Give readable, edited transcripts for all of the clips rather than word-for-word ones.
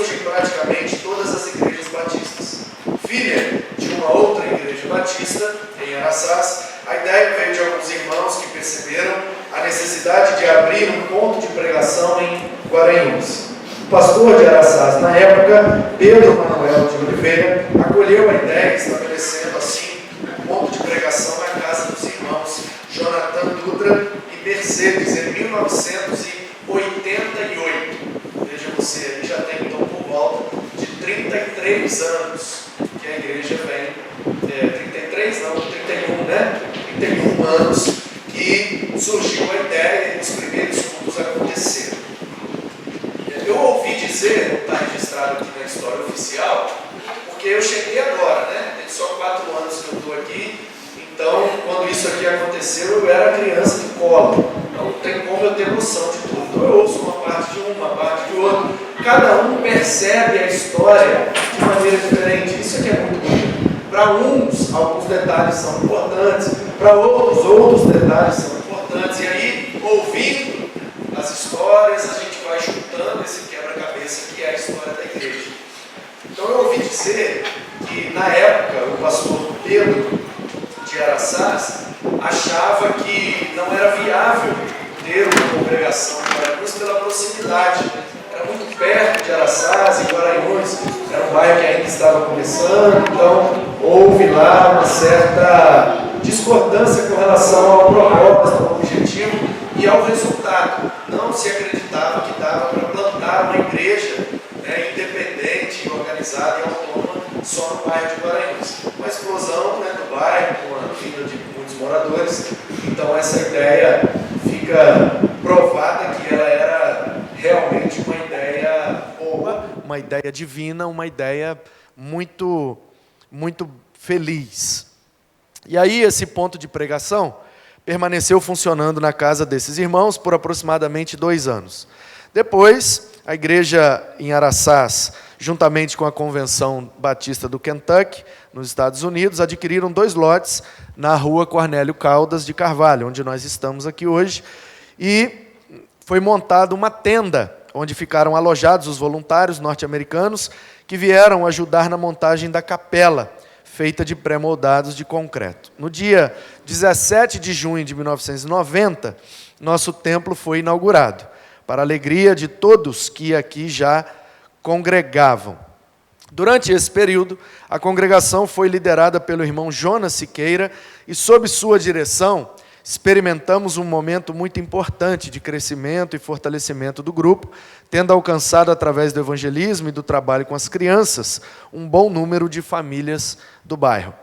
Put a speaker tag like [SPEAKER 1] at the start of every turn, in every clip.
[SPEAKER 1] surgem praticamente todas as igrejas batistas. Filha de uma outra igreja batista, em Araçás, a ideia veio de alguns irmãos que perceberam a necessidade de abrir um ponto de pregação em Guaranhuns. O pastor de Araçás, na época, Pedro Manuel de Oliveira, acolheu a ideia, estabelecendo assim um ponto de pregação na casa dos irmãos Jonathan Dutra e Mercedes, em 1988. Veja você, ele já tem então por volta de 33 anos que a igreja vem, 33 não, 31, né? 31 anos que surgiu a ideia e os primeiros cultos aconteceram. Eu ouvi dizer, não está registrado aqui na história oficial, porque eu cheguei agora, né? Tem só 4 anos que eu estou aqui, então quando isso aqui aconteceu eu era criança de colo, então não tem como eu ter noção de tudo. Então eu ouço uma parte de uma parte de outra, cada um percebe a história de maneira diferente. Isso aqui é muito bonito. Para uns, alguns detalhes são importantes, para outros detalhes são importantes, e aí, ouvindo as histórias, a gente vai juntando esse quebra-cabeça que é a história da igreja. Então eu ouvi dizer que na época o pastor Pedro de Araçás achava que não era viável ter uma congregação em Guaranhuns pela proximidade. Era muito perto de Araçás e Guaranhuns, era um bairro que ainda estava começando, então houve lá uma certa discordância com relação ao propósito, ao objetivo e ao resultado. Não se acreditava que dava para plantar uma igreja, né, independente, organizada e autônoma só no bairro de Guaranhuns. Uma explosão, né, do bairro, com a vinda de muitos moradores, então essa ideia fica provada que ela era realmente uma ideia boa, uma ideia divina, uma ideia muito, muito feliz. E aí esse ponto de pregação permaneceu funcionando na casa desses irmãos por aproximadamente 2 anos. Depois, a igreja em Araçás, juntamente com a Convenção Batista do Kentucky, nos Estados Unidos, adquiriram 2 lotes na rua Cornélio Caldas de Carvalho, onde nós estamos aqui hoje, e foi montada uma tenda, onde ficaram alojados os voluntários norte-americanos que vieram ajudar na montagem da capela, feita de pré-moldados de concreto. No dia 17 de junho de 1990, nosso templo foi inaugurado, para a alegria de todos que aqui já congregavam. Durante esse período, a congregação foi liderada pelo irmão Jonas Siqueira e, sob sua direção, experimentamos um momento muito importante de crescimento e fortalecimento do grupo, tendo alcançado, através do evangelismo e do trabalho com as crianças, um bom número de famílias do bairro.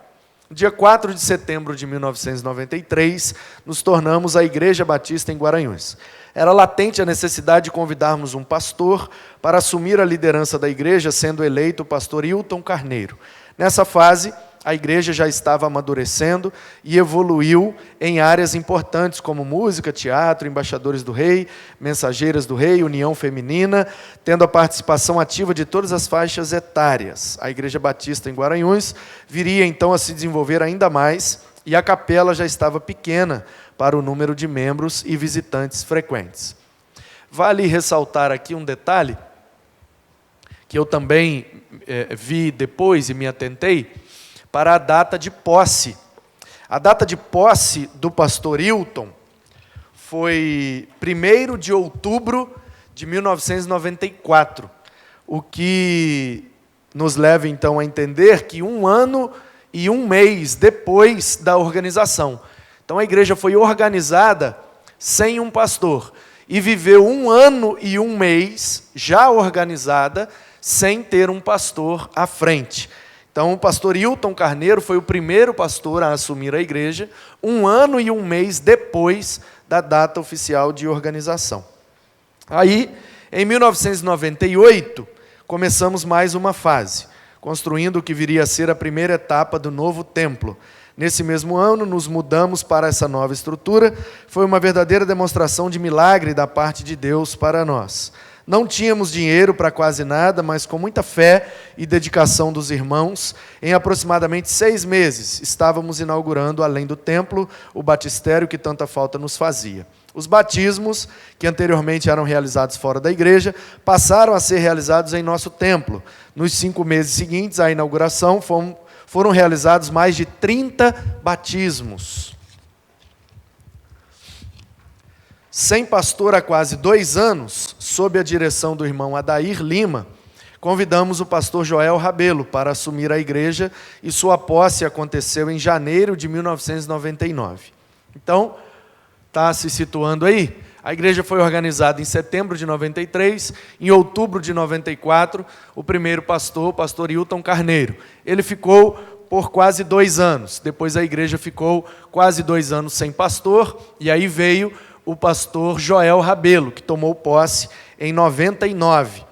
[SPEAKER 1] No dia 4 de setembro de 1993, nos tornamos a Igreja Batista em Guaranhuns. Era latente a necessidade de convidarmos um pastor para assumir a liderança da igreja, sendo eleito o pastor Hilton Carneiro. Nessa fase, a igreja já estava amadurecendo e evoluiu em áreas importantes como música, teatro, embaixadores do rei, mensageiras do rei, união feminina, tendo a participação ativa de todas as faixas etárias. A Igreja Batista em Guaranhuns viria então a se desenvolver ainda mais e a capela já estava pequena para o número de membros e visitantes frequentes. Vale ressaltar aqui um detalhe que eu também vi depois e me atentei, para a data de posse. A data de posse do pastor Hilton foi 1º de outubro de 1994, o que nos leva então a entender que 1 ano e 1 mês depois da organização. Então a igreja foi organizada sem um pastor e viveu 1 ano e 1 mês já organizada sem ter um pastor à frente. Então, o pastor Hilton Carneiro foi o primeiro pastor a assumir a igreja, 1 ano e 1 mês depois da data oficial de organização. Aí, em 1998, começamos mais uma fase, construindo o que viria a ser a primeira etapa do novo templo. Nesse mesmo ano, nos mudamos para essa nova estrutura. Foi uma verdadeira demonstração de milagre da parte de Deus para nós. Não tínhamos dinheiro para quase nada, mas com muita fé e dedicação dos irmãos, em aproximadamente 6 meses, estávamos inaugurando, além do templo, o batistério que tanta falta nos fazia. Os batismos, que anteriormente eram realizados fora da igreja, passaram a ser realizados em nosso templo. Nos 5 meses seguintes à inauguração, foram realizados mais de 30 batismos. Sem pastor há quase 2 anos, sob a direção do irmão Adair Lima, convidamos o pastor Joel Rabelo para assumir a igreja e sua posse aconteceu em janeiro de 1999. Então, está se situando aí? A igreja foi organizada em setembro de 93, em outubro de 94, o primeiro pastor, o pastor Hilton Carneiro. Ele ficou por quase 2 anos, depois a igreja ficou quase 2 anos sem pastor, e aí veio o pastor Joel Rabelo, que tomou posse em 99.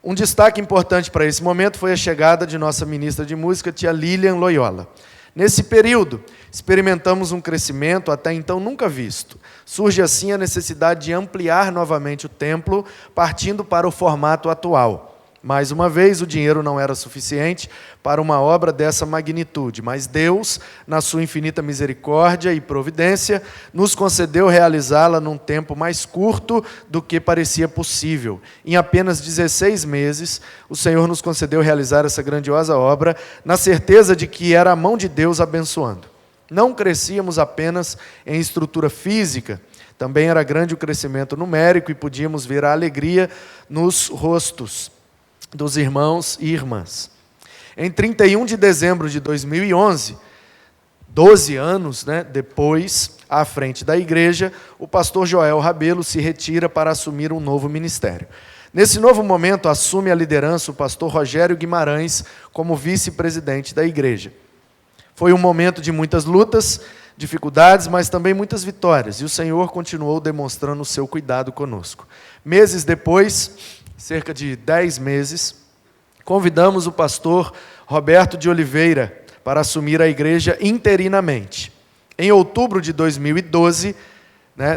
[SPEAKER 1] Um destaque importante para esse momento foi a chegada de nossa ministra de música, tia Lilian Loyola. Nesse período, experimentamos um crescimento até então nunca visto. Surge assim a necessidade de ampliar novamente o templo, partindo para o formato atual. Mais uma vez, o dinheiro não era suficiente para uma obra dessa magnitude, mas Deus, na sua infinita misericórdia e providência, nos concedeu realizá-la num tempo mais curto do que parecia possível. Em apenas 16 meses, o Senhor nos concedeu realizar essa grandiosa obra, na certeza de que era a mão de Deus abençoando. Não crescíamos apenas em estrutura física, também era grande o crescimento numérico e podíamos ver a alegria nos rostos dos irmãos e irmãs. Em 31 de dezembro de 2011, 12 anos depois, à frente da igreja, o pastor Joel Rabelo se retira para assumir um novo ministério. Nesse novo momento, assume a liderança o pastor Rogério Guimarães como vice-presidente da igreja. Foi um momento de muitas lutas, dificuldades, mas também muitas vitórias, e o Senhor continuou demonstrando o seu cuidado conosco. Meses depois, cerca de 10 meses, convidamos o pastor Roberto de Oliveira para assumir a igreja interinamente. Em outubro de 2012,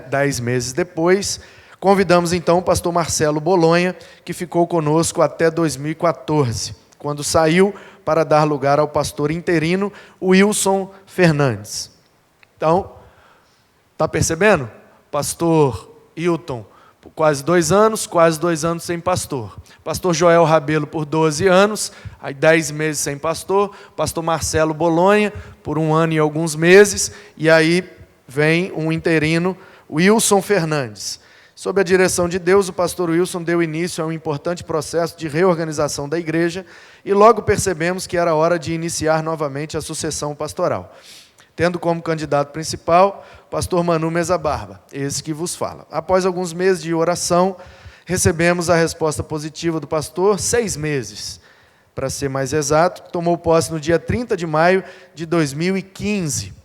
[SPEAKER 1] 10 meses depois, convidamos então o pastor Marcelo Bolonha, que ficou conosco até 2014, quando saiu para dar lugar ao pastor interino Wilson Fernandes. Então, está percebendo? Pastor Hilton, por quase 2 anos sem pastor. Pastor Joel Rabelo por 12 anos, aí 10 meses sem pastor. Pastor Marcelo Bolonha por 1 ano e alguns meses. E aí vem um interino, Wilson Fernandes. Sob a direção de Deus, o pastor Wilson deu início a um importante processo de reorganização da igreja e logo percebemos que era hora de iniciar novamente a sucessão pastoral, tendo como candidato principal o pastor Manu Mesa Barba, esse que vos fala. Após alguns meses de oração, recebemos a resposta positiva do pastor, 6 meses, para ser mais exato, que tomou posse no dia 30 de maio de 2015.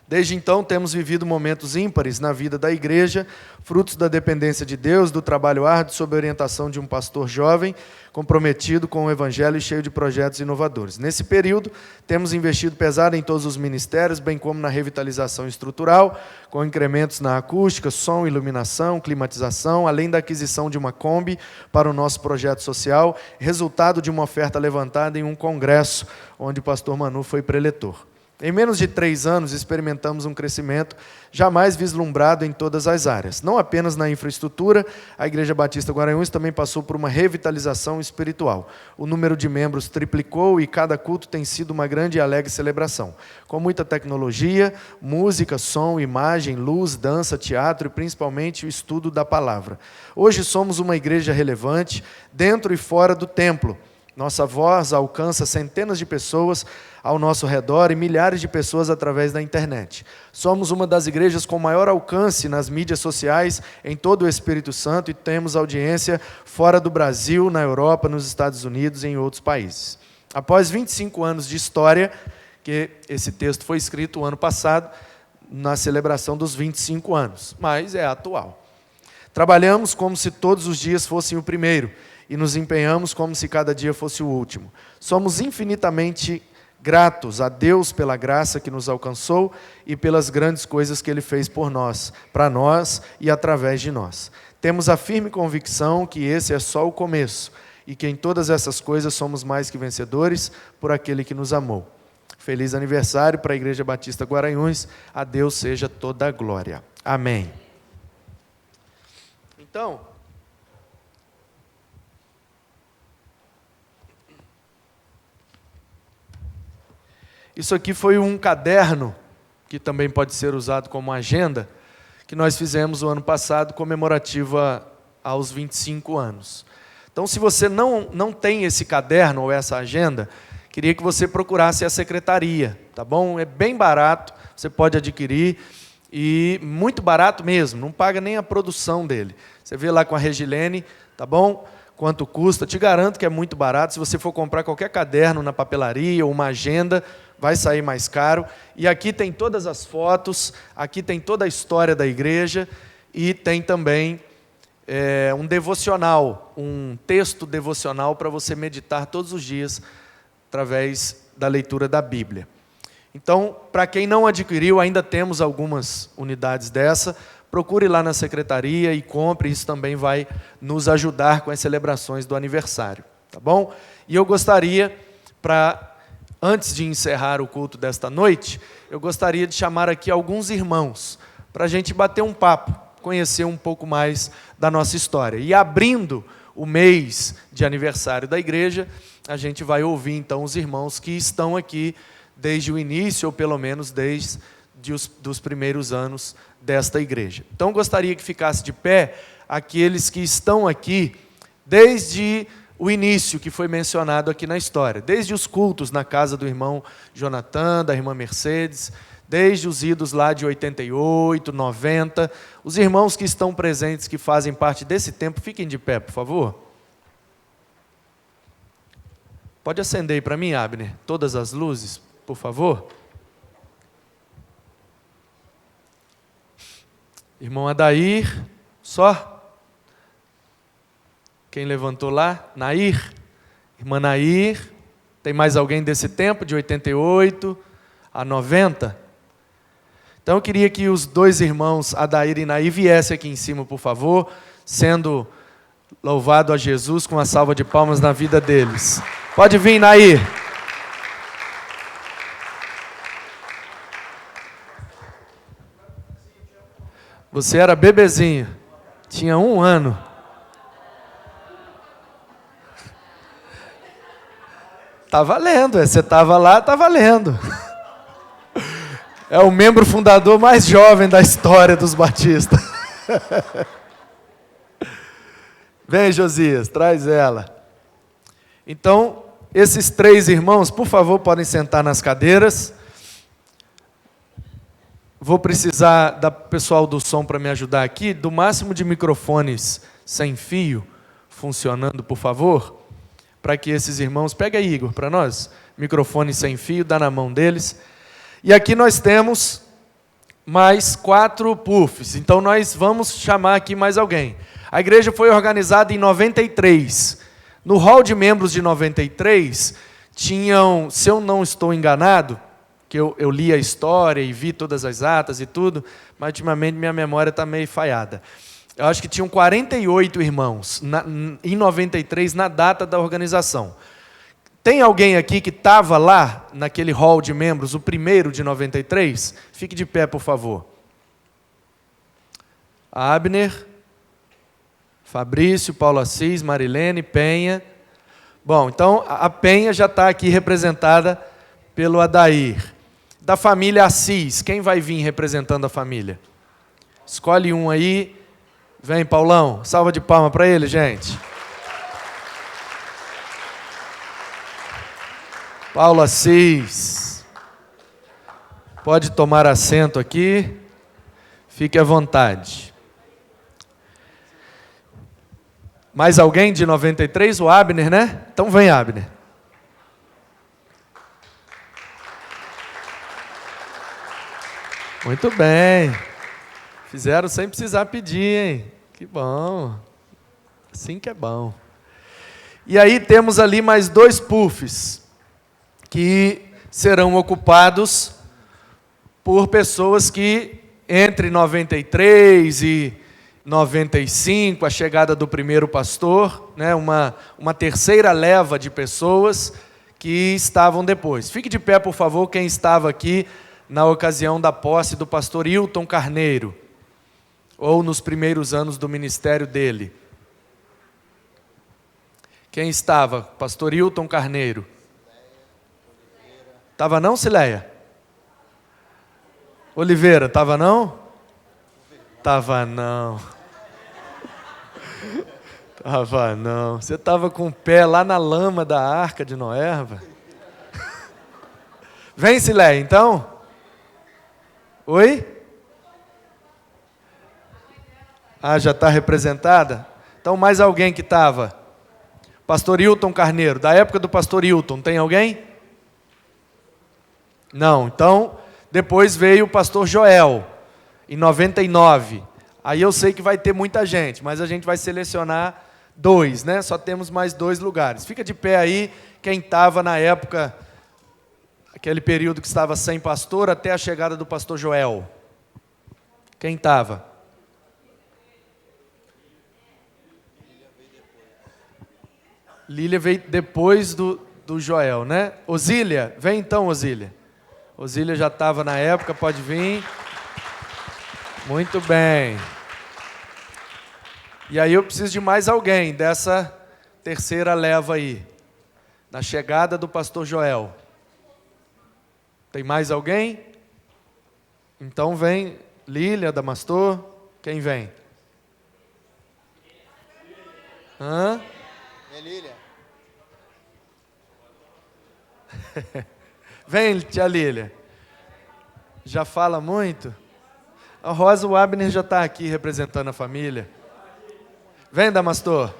[SPEAKER 1] Desde então, temos vivido momentos ímpares na vida da igreja, frutos da dependência de Deus, do trabalho árduo sob a orientação de um pastor jovem, comprometido com o evangelho e cheio de projetos inovadores. Nesse período, temos investido pesado em todos os ministérios, bem como na revitalização estrutural, com incrementos na acústica, som, iluminação, climatização, além da aquisição de uma Kombi para o nosso projeto social, resultado de uma oferta levantada em um congresso, onde o pastor Manu foi preletor. Em menos de 3 anos, experimentamos um crescimento jamais vislumbrado em todas as áreas. Não apenas na infraestrutura, a Igreja Batista Guaranhuns também passou por uma revitalização espiritual. O número de membros triplicou e cada culto tem sido uma grande e alegre celebração, com muita tecnologia, música, som, imagem, luz, dança, teatro e principalmente o estudo da palavra. Hoje somos uma igreja relevante, dentro e fora do templo. Nossa voz alcança centenas de pessoas ao nosso redor e milhares de pessoas através da internet. Somos uma das igrejas com maior alcance nas mídias sociais em todo o Espírito Santo e temos audiência fora do Brasil, na Europa, nos Estados Unidos e em outros países. Após 25 anos de história, que esse texto foi escrito o ano passado, na celebração dos 25 anos, mas é atual. Trabalhamos como se todos os dias fossem o primeiro, e nos empenhamos como se cada dia fosse o último. Somos infinitamente gratos a Deus pela graça que nos alcançou e pelas grandes coisas que Ele fez por nós, para nós e através de nós. Temos a firme convicção que esse é só o começo e que em todas essas coisas somos mais que vencedores por aquele que nos amou. Feliz aniversário para a Igreja Batista Guaranhuns. A Deus seja toda a glória. Amém. Então, isso aqui foi um caderno, que também pode ser usado como agenda, que nós fizemos o ano passado, comemorativa aos 25 anos. Então, se você não tem esse caderno ou essa agenda, queria que você procurasse a secretaria, tá bom? É bem barato, você pode adquirir, e muito barato mesmo, não paga nem a produção dele. Você vê lá com a Regilene, tá bom? Quanto custa, te garanto que é muito barato. Se você for comprar qualquer caderno na papelaria ou uma agenda, vai sair mais caro. E aqui tem todas as fotos, aqui tem toda a história da igreja e tem também um devocional, um texto devocional para você meditar todos os dias através da leitura da Bíblia. Então, para quem não adquiriu, ainda temos algumas unidades dessa, procure lá na secretaria e compre, isso também vai nos ajudar com as celebrações do aniversário, tá bom? E eu gostaria, antes de encerrar o culto desta noite, eu gostaria de chamar aqui alguns irmãos, para a gente bater um papo, conhecer um pouco mais da nossa história. E abrindo o mês de aniversário da igreja, a gente vai ouvir então os irmãos que estão aqui desde o início, ou pelo menos desde os primeiros anos desta igreja. Então, gostaria que ficasse de pé aqueles que estão aqui desde o início que foi mencionado aqui na história, desde os cultos na casa do irmão Jonathan, da irmã Mercedes, desde os idos lá de 88, 90, os irmãos que estão presentes, que fazem parte desse tempo, fiquem de pé, por favor. Pode acender aí para mim, Abner, todas as luzes, por favor. Irmão Adair, só. Quem levantou lá? Nair. Irmã Nair. Tem mais alguém desse tempo, de 88 a 90? Então eu queria que os dois irmãos, Adair e Nair, viessem aqui em cima, por favor, sendo louvado a Jesus com uma salva de palmas na vida deles. Pode vir, Nair. Você era bebezinho, tinha 1 ano. Tá valendo, você estava lá, tá valendo. É o membro fundador mais jovem da história dos batistas. Vem, Josias, traz ela. Então, esses 3 irmãos, por favor, podem sentar nas cadeiras. Vou precisar da pessoal do som para me ajudar aqui, do máximo de microfones sem fio funcionando, por favor, para que esses irmãos... Pega aí, Igor, para nós, microfone sem fio, dá na mão deles. E aqui nós temos mais 4 puffs, então nós vamos chamar aqui mais alguém. A igreja foi organizada em 93. No hall de membros de 93, tinham, se eu não estou enganado, que eu li a história e vi todas as atas e tudo, mas ultimamente minha memória está meio falhada. Eu acho que tinham 48 irmãos em 93, na data da organização. Tem alguém aqui que estava lá, naquele hall de membros, o primeiro de 93? Fique de pé, por favor. Abner, Fabrício, Paulo Assis, Marilene, Penha. Bom, então a Penha já está aqui representada pelo Adair. Da família Assis, quem vai vir representando a família? Escolhe um aí. Vem, Paulão, salva de palmas para ele, gente. Paulo Assis. Pode tomar assento aqui. Fique à vontade. Mais alguém de 93? O Abner, né? Então vem, Abner. Muito bem. Fizeram sem precisar pedir, hein? Que bom. Assim que é bom. E aí temos ali mais 2 puffs, que serão ocupados por pessoas que, entre 93 e 95, a chegada do primeiro pastor, né, uma terceira leva de pessoas que estavam depois. Fique de pé, por favor, quem estava aqui na ocasião da posse do pastor Hilton Carneiro, ou nos primeiros anos do ministério dele. Quem estava? Pastor Hilton Carneiro. Estava não, Cileia? Oliveira, estava não? Estava não. Estava não. Você estava com o pé lá na lama da Arca de Noé, rapaz. Vem, Cileia, então? Oi? Ah, já está representada? Então, mais alguém que estava? Pastor Hilton Carneiro, da época do pastor Hilton, tem alguém? Não, então, depois veio o pastor Joel, em 99. Aí eu sei que vai ter muita gente, mas a gente vai selecionar 2, né? Só temos mais 2 lugares. Fica de pé aí, quem estava na época, aquele período que estava sem pastor, até a chegada do pastor Joel. Quem estava? Lília veio depois do Joel, né? Osília, vem então, Osília. Osília já estava na época, pode vir. Muito bem. E aí eu preciso de mais alguém dessa terceira leva aí. Na chegada do pastor Joel. Tem mais alguém? Então vem Lília, Damastor. Quem vem? Hã?
[SPEAKER 2] Lília.
[SPEAKER 1] Vem, tia Lília. Já fala muito? A Rosa, o Abner já está aqui representando a família. Vem, Damastor.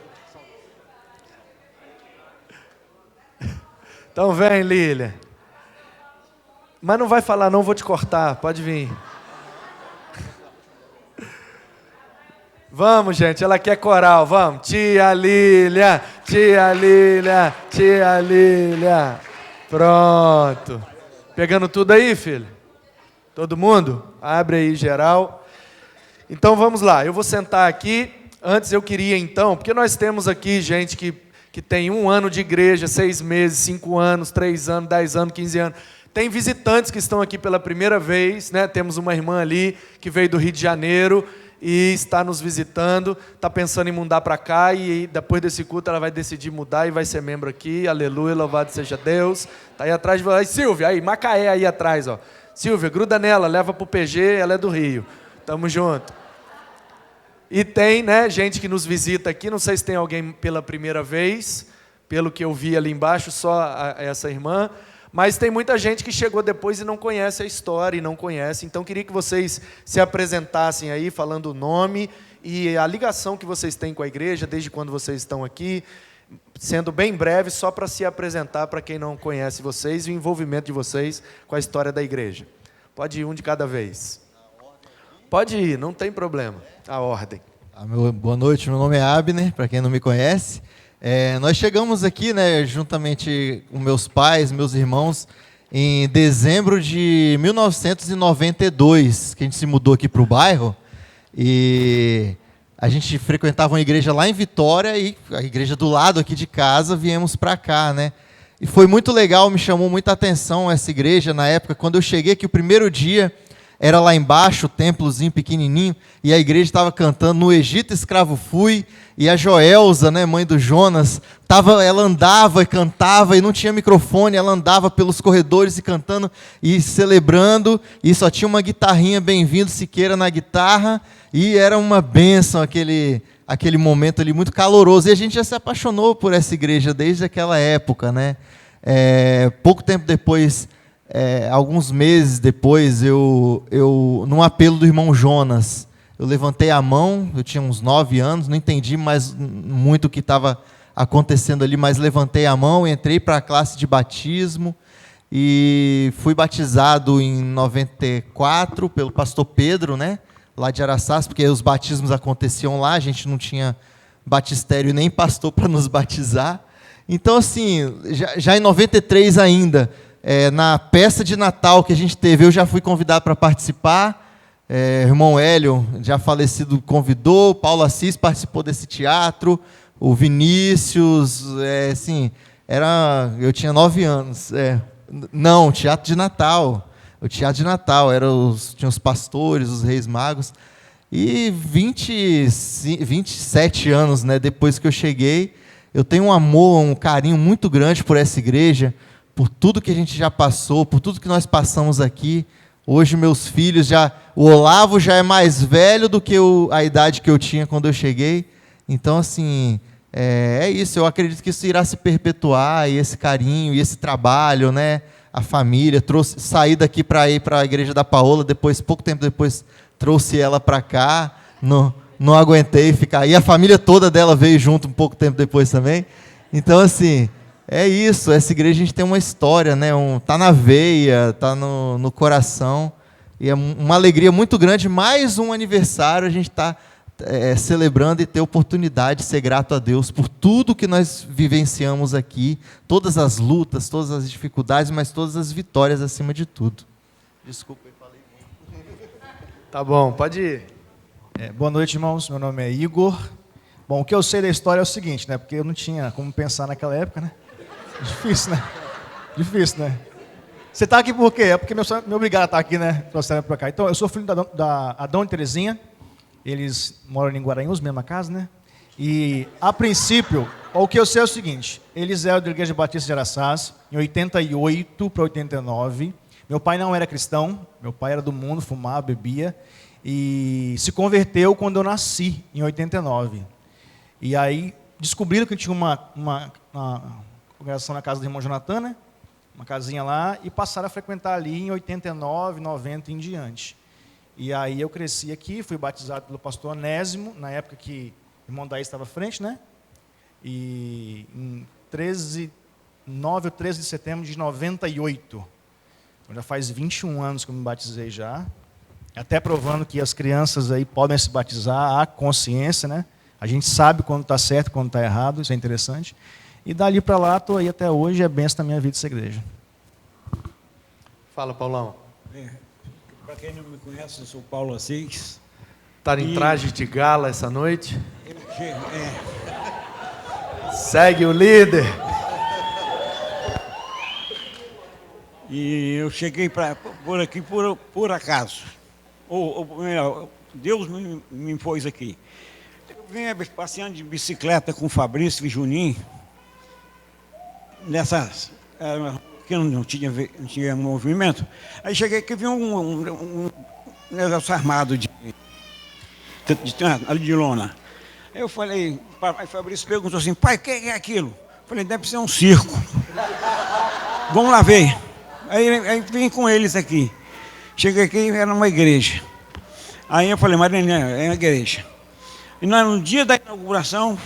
[SPEAKER 1] Então vem, Lília. Mas não vai falar não, vou te cortar, pode vir. Vamos, gente, ela quer coral, vamos. Tia Lília, tia Lília, tia Lília. Pronto. Pegando tudo aí, filho? Todo mundo? Abre aí, geral. Então vamos lá, eu vou sentar aqui. Antes eu queria então, porque nós temos aqui gente que tem 1 ano de igreja, 6 meses, 5 anos, 3 anos, 10 anos, 15 anos. Tem visitantes que estão aqui pela primeira vez, né? Temos uma irmã ali que veio do Rio de Janeiro e está nos visitando, está pensando em mudar para cá e depois desse culto ela vai decidir mudar e vai ser membro aqui, aleluia, louvado seja Deus. Está aí atrás, aí, Silvia, aí, Macaé aí atrás, ó. Silvia, gruda nela, leva para o PG, ela é do Rio, tamo junto. E tem, né, gente que nos visita aqui, não sei se tem alguém pela primeira vez, pelo que eu vi ali embaixo, só essa irmã, mas tem muita gente que chegou depois e não conhece a história, e não conhece, então queria que vocês se apresentassem aí, falando o nome e a ligação que vocês têm com a igreja, desde quando vocês estão aqui, sendo bem breve, só para se apresentar para quem não conhece vocês e o envolvimento de vocês com a história da igreja. Pode ir um de cada vez. Pode ir, não tem problema, a ordem.
[SPEAKER 2] Boa noite, meu nome é Abner, para quem não me conhece. Nós chegamos aqui, né, juntamente com meus pais, meus irmãos, em dezembro de 1992, que a gente se mudou aqui para o bairro, e a gente frequentava uma igreja lá em Vitória, e a igreja do lado aqui de casa, viemos para cá, né? E foi muito legal, me chamou muita atenção essa igreja na época, quando eu cheguei aqui o primeiro dia, era lá embaixo, o templozinho pequenininho, e a igreja estava cantando No Egito Escravo Fui, e a Joelza, né, mãe do Jonas, ela andava e cantava, e não tinha microfone, ela andava pelos corredores e cantando, e celebrando, e só tinha uma guitarrinha Bem-vindo Siqueira na guitarra, e era uma bênção aquele momento ali muito caloroso, e a gente já se apaixonou por essa igreja desde aquela época, né? Pouco tempo depois, alguns meses depois, num apelo do irmão Jonas, eu levantei a mão, eu tinha uns 9 anos, não entendi mais muito o que estava acontecendo ali, mas levantei a mão, entrei para a classe de batismo e fui batizado em 94 pelo pastor Pedro, né, lá de Araçás, porque os batismos aconteciam lá, a gente não tinha batistério nem pastor para nos batizar. Então, assim, já em 93 ainda, na peça de Natal que a gente teve, eu já fui convidado para participar, o irmão Hélio, já falecido, convidou, Paulo Assis participou desse teatro, o Vinícius, assim, eu tinha 9 anos. Não, Teatro de Natal. O Teatro de Natal, tinha os pastores, os reis magos. E 27 anos, né, depois que eu cheguei, eu tenho um amor, um carinho muito grande por essa igreja, por tudo que a gente já passou, por tudo que nós passamos aqui. Hoje meus filhos o Olavo já é mais velho do que a idade que eu tinha quando eu cheguei. Então, assim, é isso. Eu acredito que isso irá se perpetuar, e esse carinho, e esse trabalho, né? A família, saí daqui para ir para a igreja da Paola, pouco tempo depois, trouxe ela para cá, não aguentei ficar. E a família toda dela veio junto um pouco tempo depois também. Então, assim, é isso. Essa igreja a gente tem uma história, né? Tá na veia, tá no coração. E é uma alegria muito grande. Mais um aniversário, a gente está celebrando e ter oportunidade de ser grato a Deus por tudo que nós vivenciamos aqui, todas as lutas, todas as dificuldades, mas todas as vitórias acima de tudo. Desculpa, eu falei muito.
[SPEAKER 1] Tá bom, pode ir.
[SPEAKER 3] Boa noite, irmãos. Meu nome é Igor. Bom, o que eu sei da história é o seguinte, né? Porque eu não tinha como pensar naquela época, né? Difícil, né? Difícil, né? Você está aqui por quê? É porque me obrigaram a estar aqui, né? Trouxeram para cá. Então, eu sou filho da Adão e Terezinha. Eles moram em Guaranhuns, mesma casa, né? E, a princípio, o que eu sei é o seguinte. Eles eram da Igreja Batista de Araçás, em 88 para 89. Meu pai não era cristão. Meu pai era do mundo, fumava, bebia. E se converteu quando eu nasci, em 89. E aí, descobriram que tinha uma congregação na casa do irmão Jonathan, né? Uma casinha lá, e passaram a frequentar ali em 89, 90 e em diante. E aí eu cresci aqui, fui batizado pelo pastor Onésimo, na época que o irmão Daí estava à frente, né? E em 9 ou 13 de setembro de 98. Então já faz 21 anos que eu me batizei já. Até provando que as crianças aí podem se batizar, há consciência, né? A gente sabe quando está certo, quando está errado, isso é interessante. E dali para lá, estou aí até hoje, é benção na minha vida essa igreja.
[SPEAKER 1] Fala, Paulão.
[SPEAKER 4] Para quem não me conhece, eu sou Paulo Assis.
[SPEAKER 1] Tá em traje de gala essa noite? Segue o líder.
[SPEAKER 4] E eu cheguei por aqui por acaso. Ou melhor, Deus me pôs aqui. Eu vinha passeando de bicicleta com o Fabrício e Juninho, que não tinha movimento. Aí cheguei aqui e vi um negócio armado de lona. Aí eu falei, aí Fabrício perguntou assim, pai, o que é aquilo? Eu falei, deve ser um circo. Vamos lá ver. Aí vim com eles aqui. Cheguei aqui, era uma igreja. Aí eu falei, Maria, é uma igreja. E no dia da inauguração,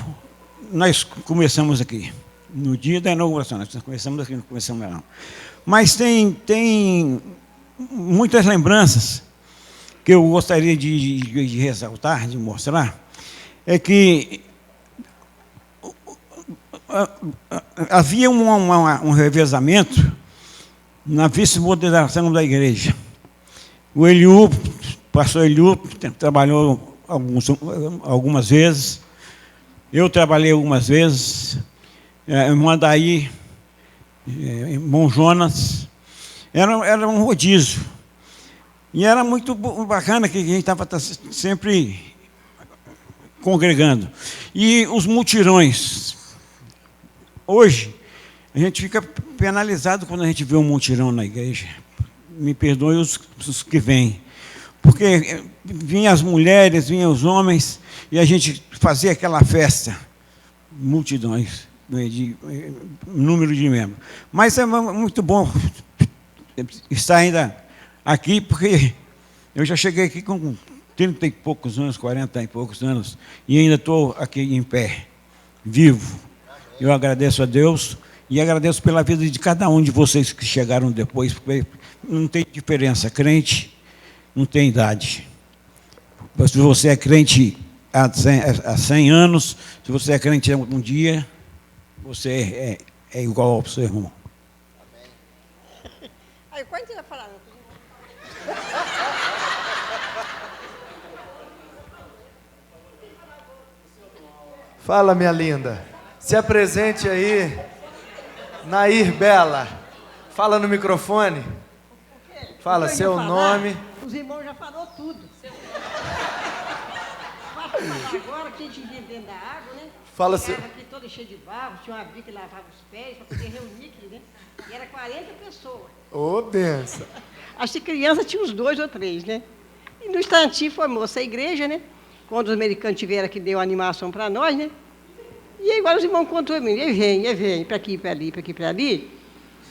[SPEAKER 4] nós começamos aqui. No dia da inauguração, nós começamos aqui, não começamos não. Mas tem muitas lembranças que eu gostaria de ressaltar, de mostrar, é que havia um revezamento na vice-moderação da igreja. O Eliú, pastor Eliú, trabalhou algumas vezes, eu trabalhei algumas vezes, irmã Daí, irmão Jonas, era um rodízio. E era muito bacana que a gente estava sempre congregando. E os mutirões. Hoje, a gente fica penalizado quando a gente vê um mutirão na igreja. Me perdoe os que vêm. Porque vinham as mulheres, vinham os homens, e a gente fazia aquela festa, multidões, de número de membros. Mas é muito bom estar ainda aqui, porque eu já cheguei aqui com 30 e poucos anos, 40 e poucos anos, e ainda estou aqui em pé, vivo. Eu agradeço a Deus e agradeço pela vida de cada um de vocês que chegaram depois, porque não tem diferença, crente não tem idade. Se você é crente há 100 anos, se você é crente há um dia, você é igual ao seu irmão.
[SPEAKER 5] Ai, quanto ia falar?
[SPEAKER 1] Fala, minha linda. Se apresente aí. Nair Bela, fala no microfone. Fala seu nome.
[SPEAKER 5] Os irmãos já falou tudo. Posso falar agora que a gente vivia dentro da água, né?
[SPEAKER 1] Fala
[SPEAKER 5] Ficava aqui toda cheia de barro, tinha uma bica que lavava os pés para poder reunir aqui, né? E era 40 pessoas.
[SPEAKER 1] Ô, benção.
[SPEAKER 5] As crianças tinham uns 2 ou 3, né? E no instantinho formou-se a igreja, né? Quando os americanos tiveram que deu animação para nós, né? E aí agora os irmãos contou a mim, e vem, para aqui, para ali, para aqui, para ali.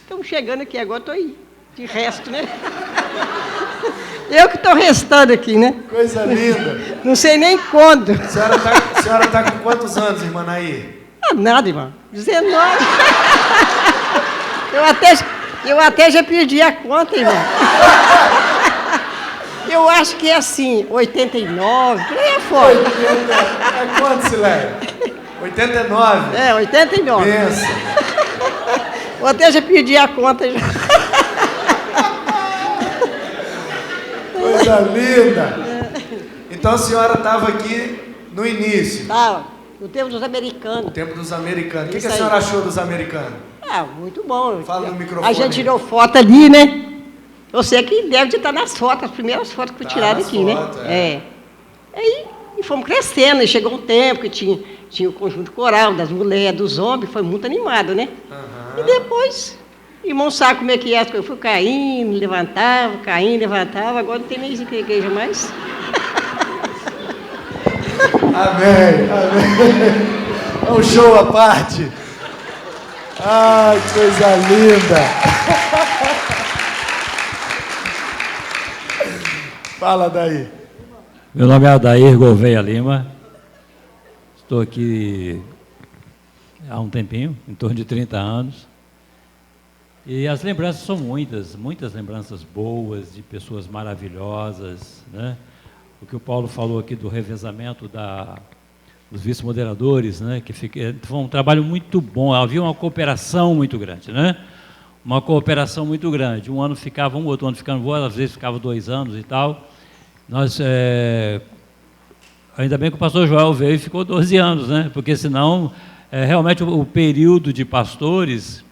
[SPEAKER 5] Estamos chegando aqui, agora estou aí. De resto, né? Eu que estou restando aqui, né?
[SPEAKER 1] Coisa linda.
[SPEAKER 5] Não sei nem quando.
[SPEAKER 1] A senhora tá com quantos anos, irmã Nair?
[SPEAKER 5] Ah, nada, irmão. 19. Eu até já perdi a conta, irmão. Eu acho que é assim, 89, por aí é fora.
[SPEAKER 1] É quanto, Sileia? 89?
[SPEAKER 5] É, 89.
[SPEAKER 1] Benção.
[SPEAKER 5] Eu até já perdi a conta. Já.
[SPEAKER 1] Coisa linda. Então a senhora estava aqui no início.
[SPEAKER 5] Tá, no tempo dos americanos.
[SPEAKER 1] No tempo dos americanos. O que
[SPEAKER 5] Isso
[SPEAKER 1] a
[SPEAKER 5] aí.
[SPEAKER 1] senhora achou dos americanos?
[SPEAKER 5] Ah, muito bom.
[SPEAKER 1] Fala no microfone.
[SPEAKER 5] A gente tirou foto ali, né? Eu sei que deve estar nas fotos, as primeiras fotos que foi tirada
[SPEAKER 1] nas
[SPEAKER 5] aqui,
[SPEAKER 1] fotos,
[SPEAKER 5] né? É. Aí e fomos crescendo, e chegou um tempo que tinha o conjunto coral das mulheres, dos homens, foi muito animado, né? E depois, irmão sabe como é que é, eu fui caindo, levantava, agora não tem nem igreja mais.
[SPEAKER 1] Amém, amém. É um show à parte. Ai, que coisa linda. Fala daí.
[SPEAKER 6] Meu nome é Adair Gouveia Lima, estou aqui há um tempinho, em torno de 30 anos, e as lembranças são muitas lembranças boas, de pessoas maravilhosas, né? O que o Paulo falou aqui do revezamento dos vice-moderadores, né? Foi um trabalho muito bom, havia uma cooperação muito grande, né? Uma cooperação muito grande, um ano ficava um, outro ano ficava outro, às vezes ficava 2 anos e tal. Nós, ainda bem que o pastor Joel veio e ficou 12 anos, né? Porque senão, realmente o período de pastores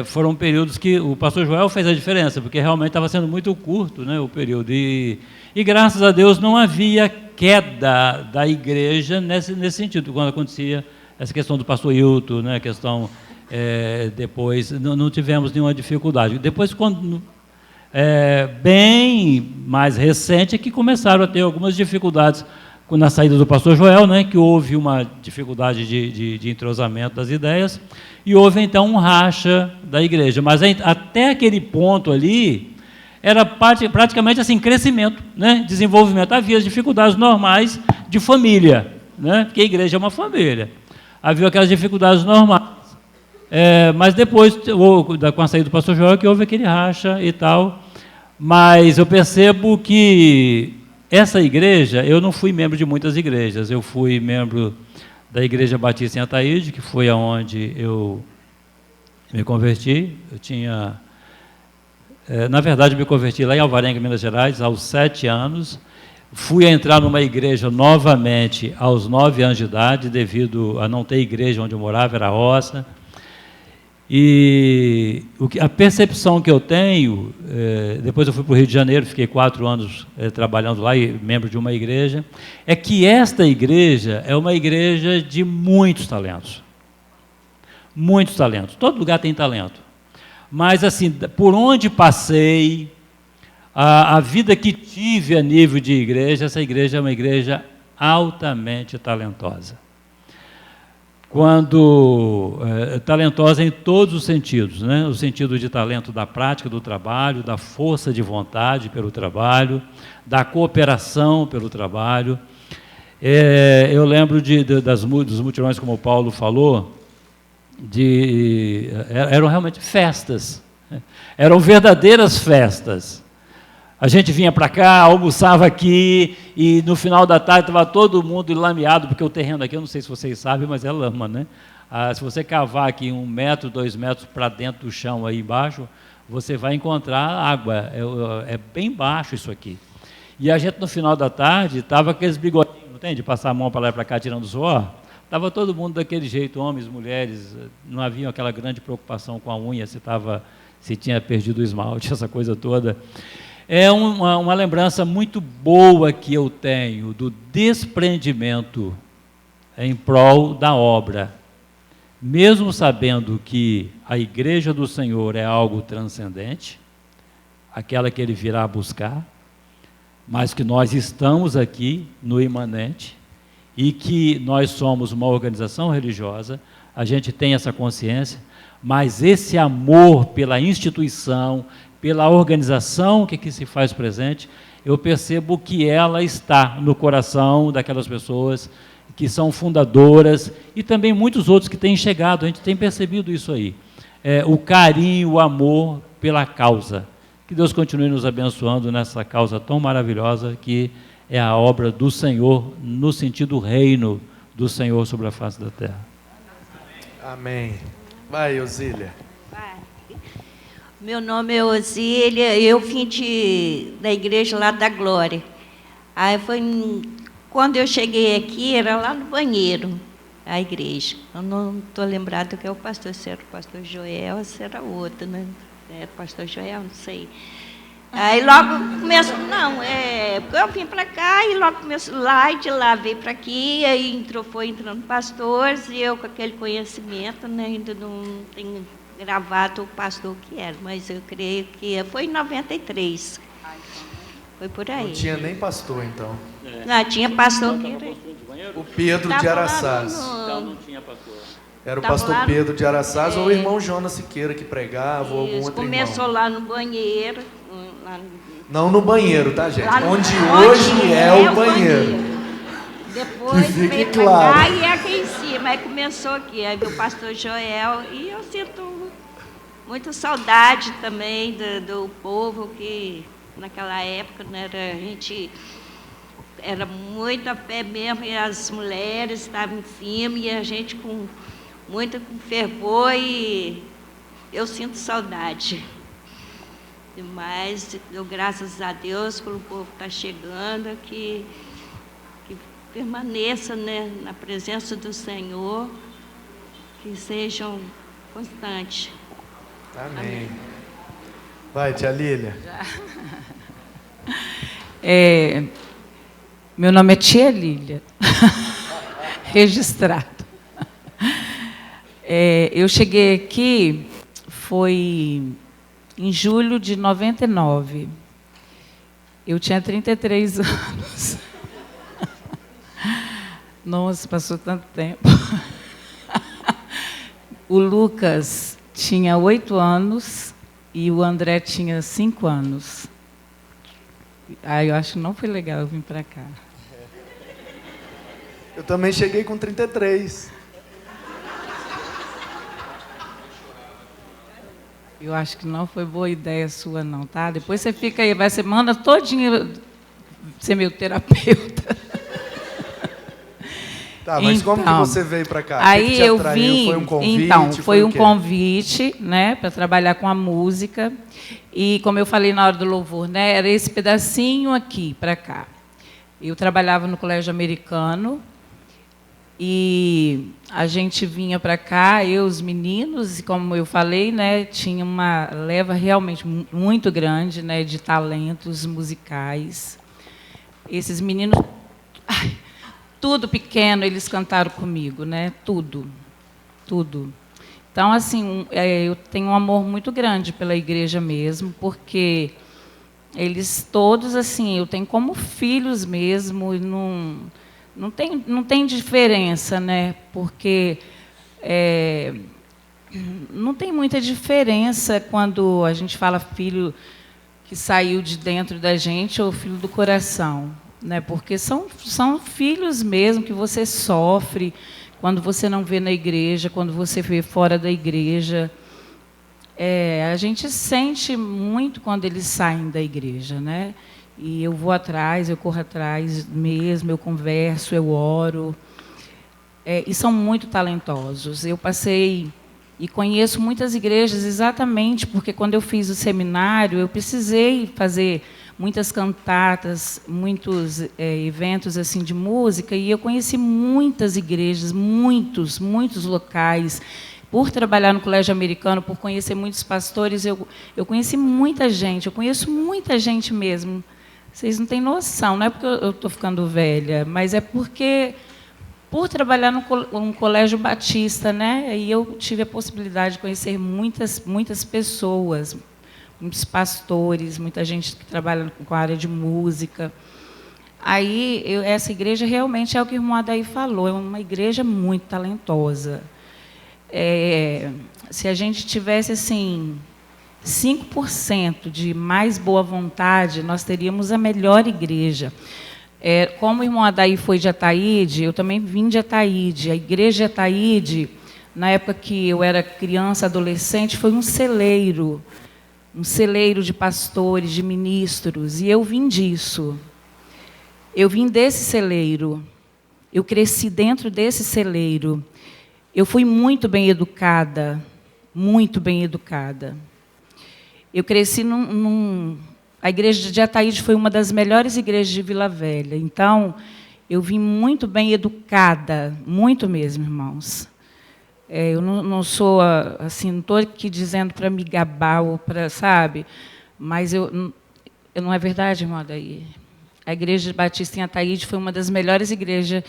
[SPEAKER 6] foram períodos que o pastor Joel fez a diferença, porque realmente estava sendo muito curto, né, o período. E graças a Deus não havia queda da igreja nesse sentido, quando acontecia essa questão do pastor Hilton, né, a questão, depois, não tivemos nenhuma dificuldade. Depois, quando... bem mais recente é que começaram a ter algumas dificuldades na saída do pastor Joel, né, que houve uma dificuldade de entrosamento das ideias, e houve então um racha da igreja, mas até aquele ponto ali, era praticamente assim, crescimento, né, desenvolvimento, havia as dificuldades normais de família, né, porque a igreja é uma família, havia aquelas dificuldades normais, mas depois, com a saída do pastor Joel, que houve aquele racha e tal, mas eu percebo que essa igreja, eu não fui membro de muitas igrejas, eu fui membro da Igreja Batista em Ataíde, que foi aonde eu me converti. Eu tinha, na verdade, me converti lá em Alvarenga, Minas Gerais, aos 7 anos. Fui entrar numa igreja novamente aos 9 anos de idade, devido a não ter igreja onde eu morava, era roça. E a percepção que eu tenho, depois eu fui para o Rio de Janeiro, fiquei 4 anos trabalhando lá, e membro de uma igreja, é que esta igreja é uma igreja de muitos talentos. Muitos talentos. Todo lugar tem talento. Mas, assim, por onde passei, a vida que tive a nível de igreja, essa igreja é uma igreja altamente talentosa. Talentosa em todos os sentidos, né? O sentido de talento da prática do trabalho, da força de vontade pelo trabalho, da cooperação pelo trabalho. Eu lembro dos mutirões, como o Paulo falou, eram realmente festas, né? Eram verdadeiras festas. A gente vinha para cá, almoçava aqui, e no final da tarde estava todo mundo lameado, porque o terreno aqui, eu não sei se vocês sabem, mas é lama, né? Se você cavar aqui 1 metro, 2 metros para dentro do chão aí embaixo, você vai encontrar água, é bem baixo isso aqui. E a gente, no final da tarde, estava com aqueles bigodinhos, não tem? De passar a mão para lá e para cá tirando suor. Estava todo mundo daquele jeito, homens, mulheres, não havia aquela grande preocupação com a unha, se tinha perdido o esmalte, essa coisa toda. É uma lembrança muito boa que eu tenho do desprendimento em prol da obra. Mesmo sabendo que a Igreja do Senhor é algo transcendente, aquela que Ele virá buscar, mas que nós estamos aqui no imanente e que nós somos uma organização religiosa, a gente tem essa consciência, mas esse amor pela instituição, pela organização que aqui se faz presente, eu percebo que ela está no coração daquelas pessoas que são fundadoras e também muitos outros que têm chegado, a gente tem percebido isso aí. O carinho, o amor pela causa. Que Deus continue nos abençoando nessa causa tão maravilhosa que é a obra do Senhor, no sentido reino do Senhor sobre a face da terra.
[SPEAKER 1] Amém. Vai, Osília.
[SPEAKER 7] Vai. Meu nome é Osília, eu vim da igreja lá da Glória. Aí quando eu cheguei aqui, era lá no banheiro, a igreja. Eu não estou lembrado que é o pastor, se era o pastor Joel, ou se era outro, né? Era o pastor Joel, não sei. Aí logo começou, porque eu vim para cá e logo começou lá, e de lá veio para aqui, aí foi entrando pastores, e eu com aquele conhecimento, né, ainda não tenho gravado o pastor que era, mas eu creio que foi em 93. Foi por aí.
[SPEAKER 1] Não tinha nem pastor, então.
[SPEAKER 7] Não, tinha pastor que era...
[SPEAKER 1] O Pedro de Araçás.
[SPEAKER 6] Então não tinha pastor.
[SPEAKER 1] Era o pastor Pedro de Araçás ou o irmão Jonas Siqueira que pregava, ou algum outro
[SPEAKER 7] começou
[SPEAKER 1] irmão.
[SPEAKER 7] lá no banheiro.
[SPEAKER 1] Não no banheiro, tá, gente? Onde
[SPEAKER 7] hoje
[SPEAKER 1] hoje é o banheiro.
[SPEAKER 7] Depois
[SPEAKER 1] Que fique
[SPEAKER 7] veio
[SPEAKER 1] claro.
[SPEAKER 7] pra cá e aqui em cima. Aí começou aqui, aí veio o pastor Joel. E eu sinto muita saudade também do povo que naquela época, né, a gente era muito a pé mesmo, e as mulheres estavam em cima, e a gente com fervor, e eu sinto saudade. Mas eu, graças a Deus, pelo povo que está chegando, que permaneça, né, na presença do Senhor, que sejam constantes.
[SPEAKER 1] Amém. Vai, tia Lília.
[SPEAKER 8] Meu nome é Tia Lília, registrado. Eu cheguei aqui, foi em julho de 99. Eu tinha 33 anos. Nossa, passou tanto tempo. O Lucas tinha 8 anos e o André tinha 5 anos. Eu acho que não foi legal eu vir para cá.
[SPEAKER 1] Eu também cheguei com 33.
[SPEAKER 8] Eu acho que não foi boa ideia sua, não, tá? Depois você fica aí, vai semana todinha ser meu terapeuta.
[SPEAKER 1] Tá, mas como que você veio para cá?
[SPEAKER 8] Aí
[SPEAKER 1] que te
[SPEAKER 8] eu
[SPEAKER 1] atraiu?
[SPEAKER 8] vim,
[SPEAKER 1] Foi um convite?
[SPEAKER 8] então, foi um
[SPEAKER 1] o quê?
[SPEAKER 8] convite, né, para trabalhar com a música. E como eu falei na hora do louvor, né, era esse pedacinho aqui para cá. Eu trabalhava no colégio americano e a gente vinha para cá, eu, os meninos, e como eu falei, né, tinha uma leva realmente muito grande, né, de talentos musicais. Esses meninos, tudo pequeno, eles cantaram comigo, né, tudo. Então, assim, eu tenho um amor muito grande pela igreja mesmo, porque eles todos, assim, eu tenho como filhos mesmo, e não tem diferença, né? Porque não tem muita diferença quando a gente fala filho que saiu de dentro da gente ou filho do coração, né? Porque são filhos mesmo que você sofre quando você não vê na igreja, quando você vê fora da igreja. A gente sente muito quando eles saem da igreja, né? E eu vou atrás, eu corro atrás mesmo, eu converso, eu oro. E são muito talentosos. Eu passei e conheço muitas igrejas exatamente porque quando eu fiz o seminário, eu precisei fazer muitas cantatas, muitos eventos assim de música, e eu conheci muitas igrejas, muitos locais. Por trabalhar no colégio americano, por conhecer muitos pastores, eu conheci muita gente, eu conheço muita gente mesmo. Vocês não têm noção, não é porque eu estou ficando velha, mas é porque, por trabalhar num colégio batista, né, e eu tive a possibilidade de conhecer muitas pessoas, muitos pastores, muita gente que trabalha com a área de música. Aí, essa igreja realmente é o que o irmão Adair falou, é uma igreja muito talentosa. Se a gente tivesse assim 5% de mais boa vontade, nós teríamos a melhor igreja. Como o irmão Adair foi de Ataíde, eu também vim de Ataíde. A igreja de Ataíde, na época que eu era criança, adolescente, foi um celeiro de pastores, de ministros, e eu vim disso. Eu vim desse celeiro, eu cresci dentro desse celeiro. Eu fui muito bem educada, muito bem educada. Eu cresci a igreja de Ataíde foi uma das melhores igrejas de Vila Velha. Então, eu vim muito bem educada, muito mesmo, irmãos. Eu não sou, assim, não estou aqui dizendo para me gabar, ou para, sabe? Mas não é verdade, irmão Adair. A igreja batista em Ataíde foi uma das melhores igrejas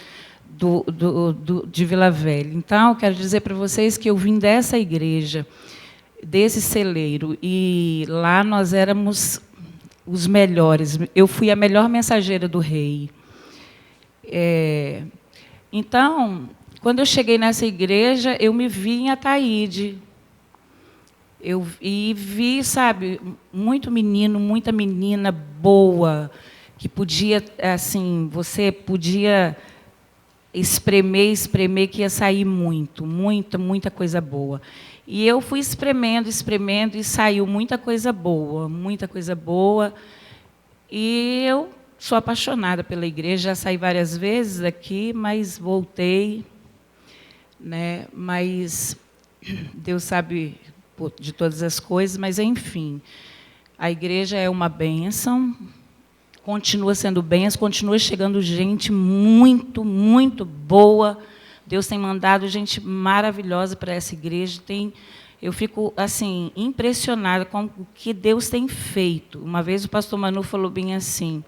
[SPEAKER 8] de Vila Velha. Então, eu quero dizer para vocês que eu vim dessa igreja, desse celeiro, e lá nós éramos os melhores. Eu fui a melhor mensageira do rei. Então, quando eu cheguei nessa igreja, eu me vi em Ataíde. E vi, sabe, muito menino, muita menina boa, que podia, assim, você podia espremer, que ia sair muita coisa boa. E eu fui espremendo, e saiu muita coisa boa. E eu sou apaixonada pela igreja, já saí várias vezes daqui, mas voltei, né? Mas Deus sabe de todas as coisas, mas, enfim, a igreja é uma bênção, continua sendo bênção, continua chegando gente muito boa. Deus tem mandado gente maravilhosa para essa igreja. Eu fico assim impressionada com o que Deus tem feito. Uma vez o pastor Manu falou bem assim: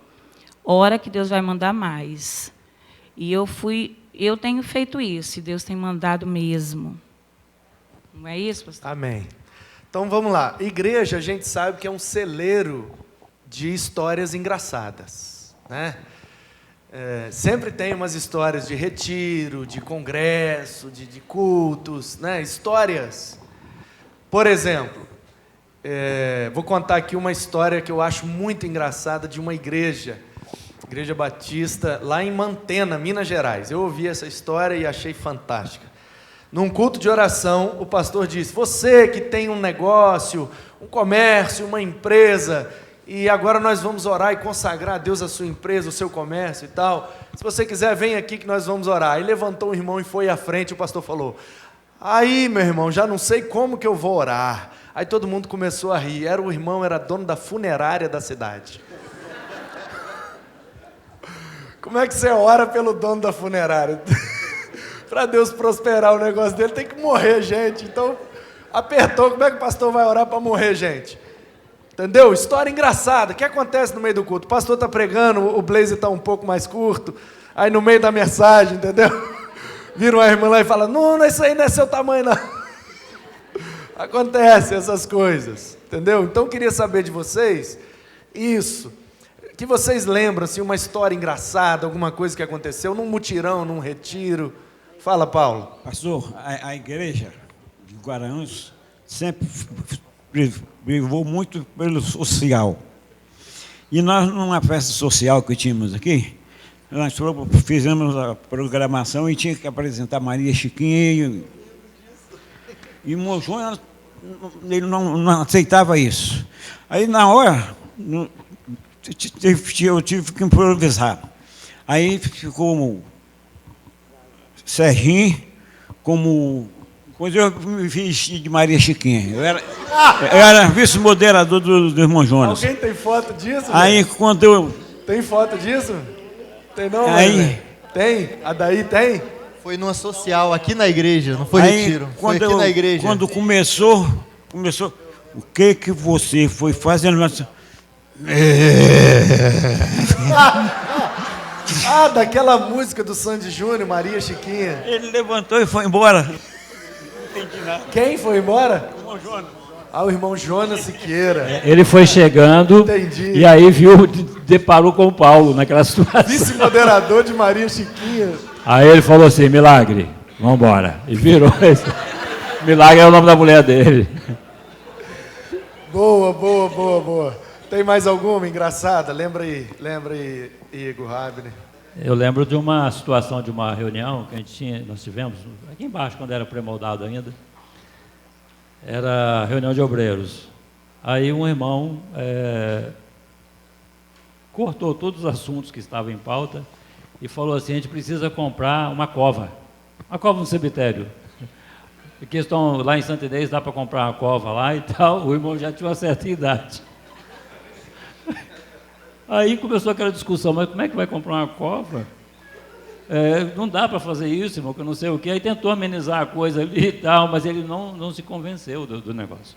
[SPEAKER 8] ora que Deus vai mandar mais. E eu tenho feito isso, e Deus tem mandado mesmo. Não é isso, pastor?
[SPEAKER 1] Amém. Então vamos lá. Igreja, a gente sabe que é um celeiro de histórias engraçadas, né? Sempre tem umas histórias de retiro, de congresso, de cultos, né? Histórias. Por exemplo, vou contar aqui uma história que eu acho muito engraçada de uma igreja batista, lá em Mantena, Minas Gerais. Eu ouvi essa história e achei fantástica. Num culto de oração, o pastor disse: você que tem um negócio, um comércio, uma empresa, e agora nós vamos orar e consagrar a Deus a sua empresa, o seu comércio e tal. Se você quiser, vem aqui que nós vamos orar. Aí levantou o irmão e foi à frente, o pastor falou: aí, meu irmão, já não sei como que eu vou orar. Aí todo mundo começou a rir. O irmão era dono da funerária da cidade. Como é que você ora pelo dono da funerária? Para Deus prosperar o negócio dele, tem que morrer gente. Então, apertou, como é que o pastor vai orar para morrer gente? Entendeu? História engraçada. O que acontece no meio do culto? O pastor está pregando, o blazer está um pouco mais curto, aí no meio da mensagem, entendeu? Vira uma irmã lá e fala: não, isso aí não é seu tamanho, não. Acontece essas coisas, entendeu? Então, eu queria saber de vocês, isso, que vocês lembram, assim, uma história engraçada, alguma coisa que aconteceu num mutirão, num retiro. Fala, Paulo.
[SPEAKER 4] Pastor, a igreja de Guaranhos sempre privou muito pelo social. E nós, numa festa social que tínhamos aqui, nós fizemos a programação e tinha que apresentar Maria Chiquinho. E o Mojon, ele não aceitava isso. Aí, na hora, eu tive que improvisar. Aí ficou Serginho como Pois eu me vesti de Maria Chiquinha. Eu era vice-moderador do irmão Jonas.
[SPEAKER 1] Alguém tem foto disso?
[SPEAKER 4] Aí
[SPEAKER 1] velho?
[SPEAKER 4] quando eu...
[SPEAKER 1] Tem foto disso? Tem não,
[SPEAKER 4] Aí-
[SPEAKER 1] velho? Tem? A daí tem?
[SPEAKER 2] Foi numa social aqui na igreja, não foi retiro. Foi aqui na igreja.
[SPEAKER 4] Quando começou, o que você foi fazendo?
[SPEAKER 1] Ah, daquela música do Sandy Júnior, Maria Chiquinha.
[SPEAKER 4] Ele levantou e foi embora.
[SPEAKER 1] Quem foi embora?
[SPEAKER 4] O irmão Jonas.
[SPEAKER 1] Ah, o irmão Jonas Siqueira.
[SPEAKER 6] Ele foi chegando
[SPEAKER 1] Entendi.
[SPEAKER 6] e aí viu, deparou com o Paulo naquela situação.
[SPEAKER 1] Vice-moderador de Maria Chiquinha.
[SPEAKER 6] Aí ele falou assim, Milagre, vamos embora. E virou esse. Milagre é o nome da mulher dele.
[SPEAKER 1] Boa, boa, boa, boa. Tem mais alguma engraçada? Lembra aí, Igor Rabner.
[SPEAKER 6] Eu lembro de uma situação de uma reunião que nós tivemos aqui embaixo, quando era pré-moldado ainda. Era reunião de obreiros. Aí um irmão cortou todos os assuntos que estavam em pauta e falou assim, a gente precisa comprar uma cova no cemitério. Porque estão lá em Santa Inês, dá para comprar uma cova lá e tal. O irmão já tinha uma certa idade. Aí começou aquela discussão, mas como é que vai comprar uma cova? Não dá para fazer isso, irmão, que eu não sei o quê. Aí tentou amenizar a coisa ali e tal, mas ele não se convenceu do negócio.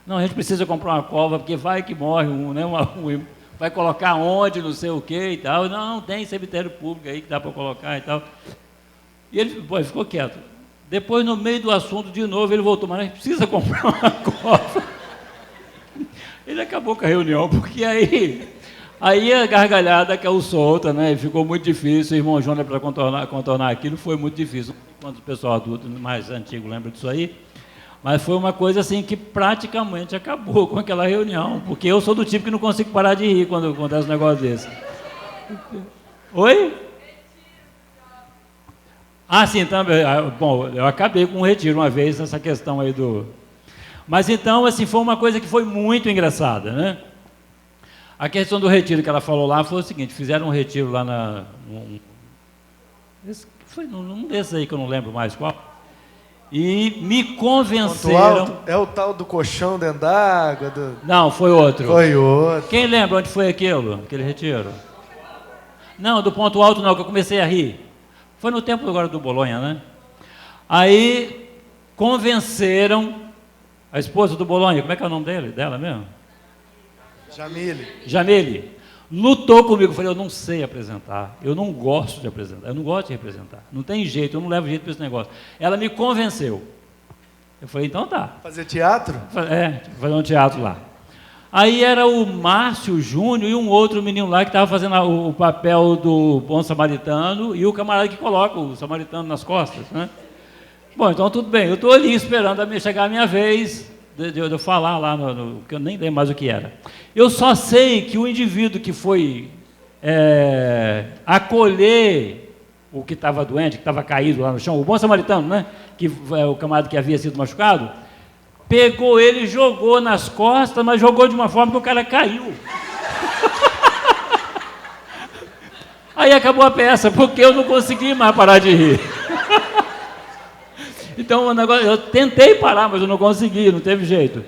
[SPEAKER 6] Não, a gente precisa comprar uma cova, porque vai que morre vai colocar onde, não sei o quê e tal. Não, tem cemitério público aí que dá para colocar e tal. E ele ficou quieto. Depois, no meio do assunto, de novo, ele voltou, mas a gente precisa comprar uma cova. Ele acabou com a reunião, porque aí a gargalhada caiu solta, né? Ficou muito difícil. O irmão Jonas, para contornar aquilo, foi muito difícil. Quando o pessoal adulto mais antigo lembra disso aí. Mas foi uma coisa assim que praticamente acabou com aquela reunião. Porque eu sou do tipo que não consigo parar de rir quando acontece um negócio desse. Oi? Ah, sim, também. Bom, eu acabei com um retiro uma vez nessa questão aí do... Mas então, assim, foi uma coisa que foi muito engraçada, né? A questão do retiro que ela falou lá foi o seguinte, fizeram um retiro lá foi num desses aí que eu não lembro mais qual, e me convenceram...
[SPEAKER 1] É o tal do colchão dentro d'água?
[SPEAKER 6] Não, foi outro.
[SPEAKER 1] Foi outro.
[SPEAKER 6] Quem lembra onde foi aquele retiro? Não, do ponto alto não, que eu comecei a rir. Foi no tempo agora do Bolonha, né? Aí convenceram a esposa do Bolonha, como é que é o nome dela mesmo? Jamile. Lutou comigo, eu falei, eu não sei apresentar, eu não gosto de apresentar, eu não gosto de representar, não tem jeito, eu não levo jeito para esse negócio. Ela me convenceu. Eu falei, então tá.
[SPEAKER 1] Fazer teatro?
[SPEAKER 6] Fazer um teatro lá. Aí era o Márcio Júnior e um outro menino lá que estava fazendo o papel do bom samaritano e o camarada que coloca o samaritano nas costas, né? Bom, então tudo bem, eu estou ali esperando chegar a minha vez de eu falar lá, que eu nem lembro mais o que era. Eu só sei que o indivíduo que foi acolher o que estava doente, que estava caído lá no chão, o bom samaritano, né? Que é o camarada que havia sido machucado, pegou ele e jogou nas costas, mas jogou de uma forma que o cara caiu. Aí acabou a peça, porque eu não consegui mais parar de rir. Então, o negócio, eu tentei parar, mas eu não consegui, não teve jeito.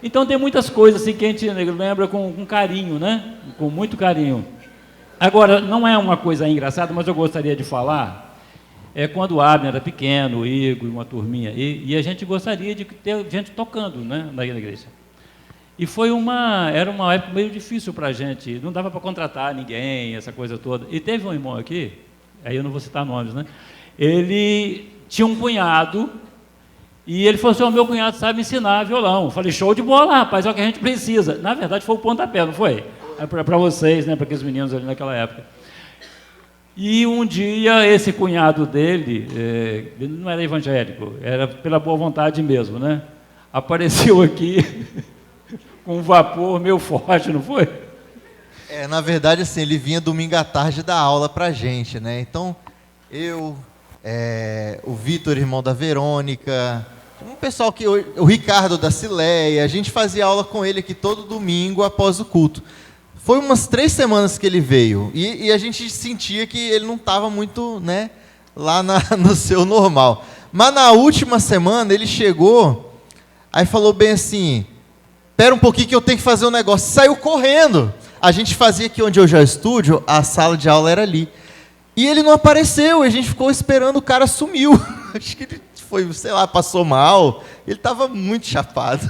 [SPEAKER 6] Então, tem muitas coisas assim que a gente lembra com carinho, né? Com muito carinho. Agora, não é uma coisa engraçada, mas eu gostaria de falar, quando o Abner era pequeno, o Igor, uma turminha, e a gente gostaria de ter gente tocando, né, na igreja. E era uma época meio difícil para a gente, não dava para contratar ninguém, essa coisa toda. E teve um irmão aqui, aí eu não vou citar nomes, né? Ele tinha um cunhado, e ele falou assim, meu cunhado sabe ensinar violão. Eu falei, show de bola, rapaz, é o que a gente precisa. Na verdade, foi o pontapé, não foi? Para vocês, né, para aqueles meninos ali naquela época. E um dia, esse cunhado dele, ele não era evangélico, era pela boa vontade mesmo, né? Apareceu aqui com um vapor meio forte, não foi?
[SPEAKER 2] Na verdade, assim, ele vinha domingo à tarde dar aula pra gente, né? Então, o Vitor, irmão da Verônica, um pessoal o Ricardo da Cileia, a gente fazia aula com ele aqui todo domingo após o culto. Foi umas 3 semanas que ele veio e a gente sentia que ele não estava muito, né, lá no seu normal. Mas na última semana ele chegou, aí falou bem assim, espera um pouquinho que eu tenho que fazer um negócio. Saiu correndo. A gente fazia aqui onde eu já estudo, a sala de aula era ali. E ele não apareceu, a gente ficou esperando, o cara sumiu. Acho que ele foi, sei lá, passou mal. Ele estava muito chapado.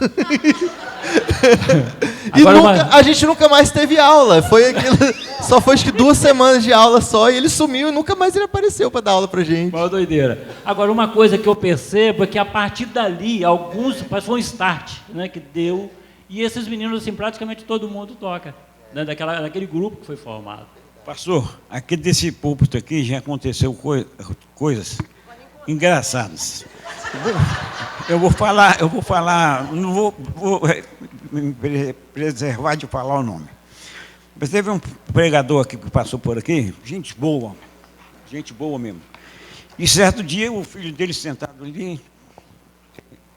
[SPEAKER 2] E a gente nunca mais teve aula. Foi aquilo, só foi acho que 2 semanas de aula só, e ele sumiu e nunca mais ele apareceu para dar aula pra gente.
[SPEAKER 6] Uma doideira. Agora, uma coisa que eu percebo é que a partir dali, foi um start, né, que deu, e esses meninos, assim, praticamente todo mundo toca, né, daquele grupo que foi formado.
[SPEAKER 4] Pastor, aqui desse púlpito aqui já aconteceu coisas engraçadas. Eu vou falar, não vou me preservar de falar o nome. Mas teve um pregador aqui que passou por aqui, gente boa mesmo. E certo dia, o filho dele sentado ali,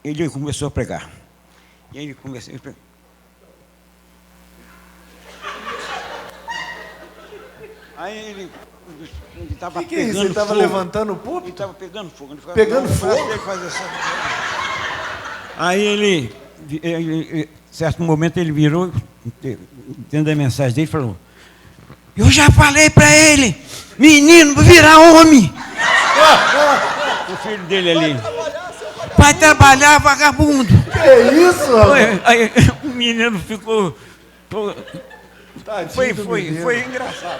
[SPEAKER 4] ele começou a pregar. E aí ele começou a pregar. Aí ele estava pegando fogo.
[SPEAKER 3] É isso? Ele estava levantando o púlpito?
[SPEAKER 4] Ele estava pegando fogo. Ele
[SPEAKER 3] Pegando fogo?
[SPEAKER 4] Aí ele, certo momento, ele virou, entendendo a mensagem dele, falou: eu já falei para ele, menino, virar homem. O filho dele ali. Vai trabalhar, vagabundo.
[SPEAKER 3] Que isso, rapaz?
[SPEAKER 4] Aí o menino ficou... Foi engraçado.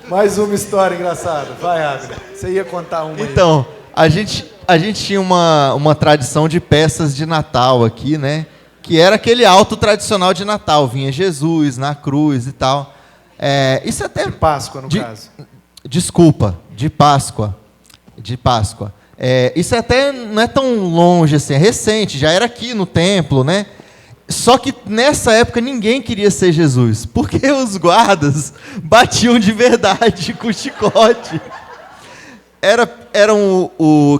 [SPEAKER 3] Mais uma história engraçada. Vai, Abner. Você ia contar uma aí.
[SPEAKER 2] Então, a gente tinha uma tradição de peças de Natal aqui, né? Que era aquele alto tradicional de Natal. Vinha Jesus na cruz e tal. Isso até...
[SPEAKER 3] De Páscoa, no caso.
[SPEAKER 2] Desculpa, de Páscoa. De Páscoa. Isso até não é tão longe assim, é recente, já era aqui no templo, né? Só que nessa época ninguém queria ser Jesus, porque os guardas batiam de verdade com chicote.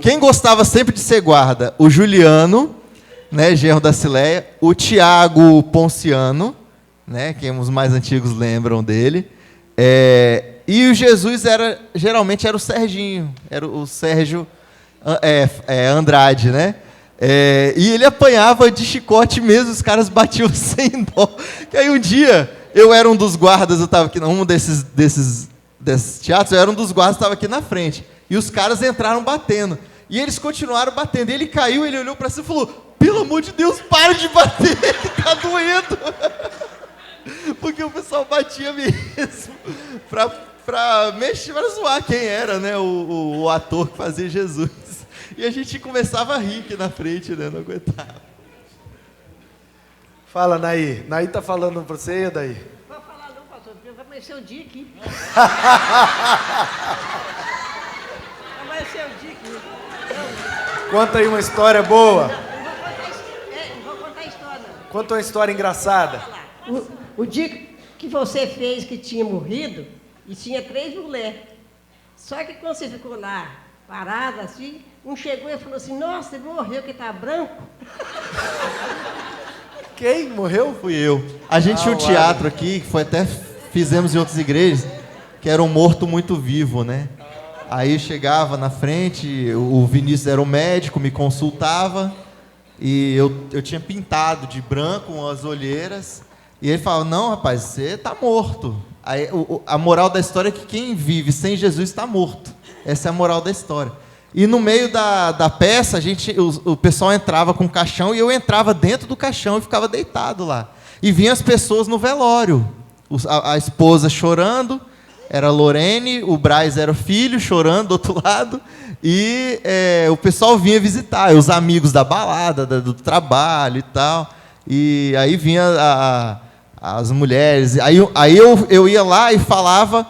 [SPEAKER 2] Quem gostava sempre de ser guarda? O Juliano, né, genro da Cileia, o Tiago Ponciano, né, quem os mais antigos lembram dele, e o Jesus geralmente era o Serginho, era o Sérgio Andrade, né? E ele apanhava de chicote mesmo, os caras batiam sem dó. Que aí um dia, eu era um dos guardas, eu estava aqui num desses teatros, eu era um dos guardas, estava aqui na frente. E os caras entraram batendo. E eles continuaram batendo. E ele caiu, ele olhou para cima e falou: pelo amor de Deus, para de bater, tá doendo. Porque o pessoal batia mesmo para mexer, para zoar quem era, né, o ator que fazia Jesus. E a gente começava a rir aqui na frente, né? Não aguentava.
[SPEAKER 3] Fala, Naí. Naí tá falando pra você, Daí?
[SPEAKER 5] Não vou falar não, pastor, porque vai amanhecer o dia aqui. Vai amanhecer o dia aqui.
[SPEAKER 3] Conta aí uma história boa.
[SPEAKER 5] Não vou contar a história, não.
[SPEAKER 3] Conta uma história engraçada.
[SPEAKER 5] O dia que você fez que tinha morrido, e tinha 3 mulheres. Só que quando você ficou lá, parada assim, um chegou e falou assim: nossa, ele morreu que tá branco.
[SPEAKER 3] Quem morreu?
[SPEAKER 2] Fui eu. A gente tinha um teatro aqui, que foi até fizemos em outras igrejas, que era um morto muito vivo, né? Aí chegava na frente, o Vinícius era o médico, me consultava, e eu tinha pintado de branco umas olheiras, e ele falava: não, rapaz, você tá morto. Aí, a moral da história é que quem vive sem Jesus está morto. Essa é a moral da história. E no meio da peça, o pessoal entrava com o caixão e eu entrava dentro do caixão e ficava deitado lá. E vinham as pessoas no velório. A esposa chorando, era a Lorene, o Braz era o filho chorando do outro lado. E o pessoal vinha visitar, os amigos da balada, do trabalho e tal. E aí vinha as mulheres. Aí eu ia lá e falava...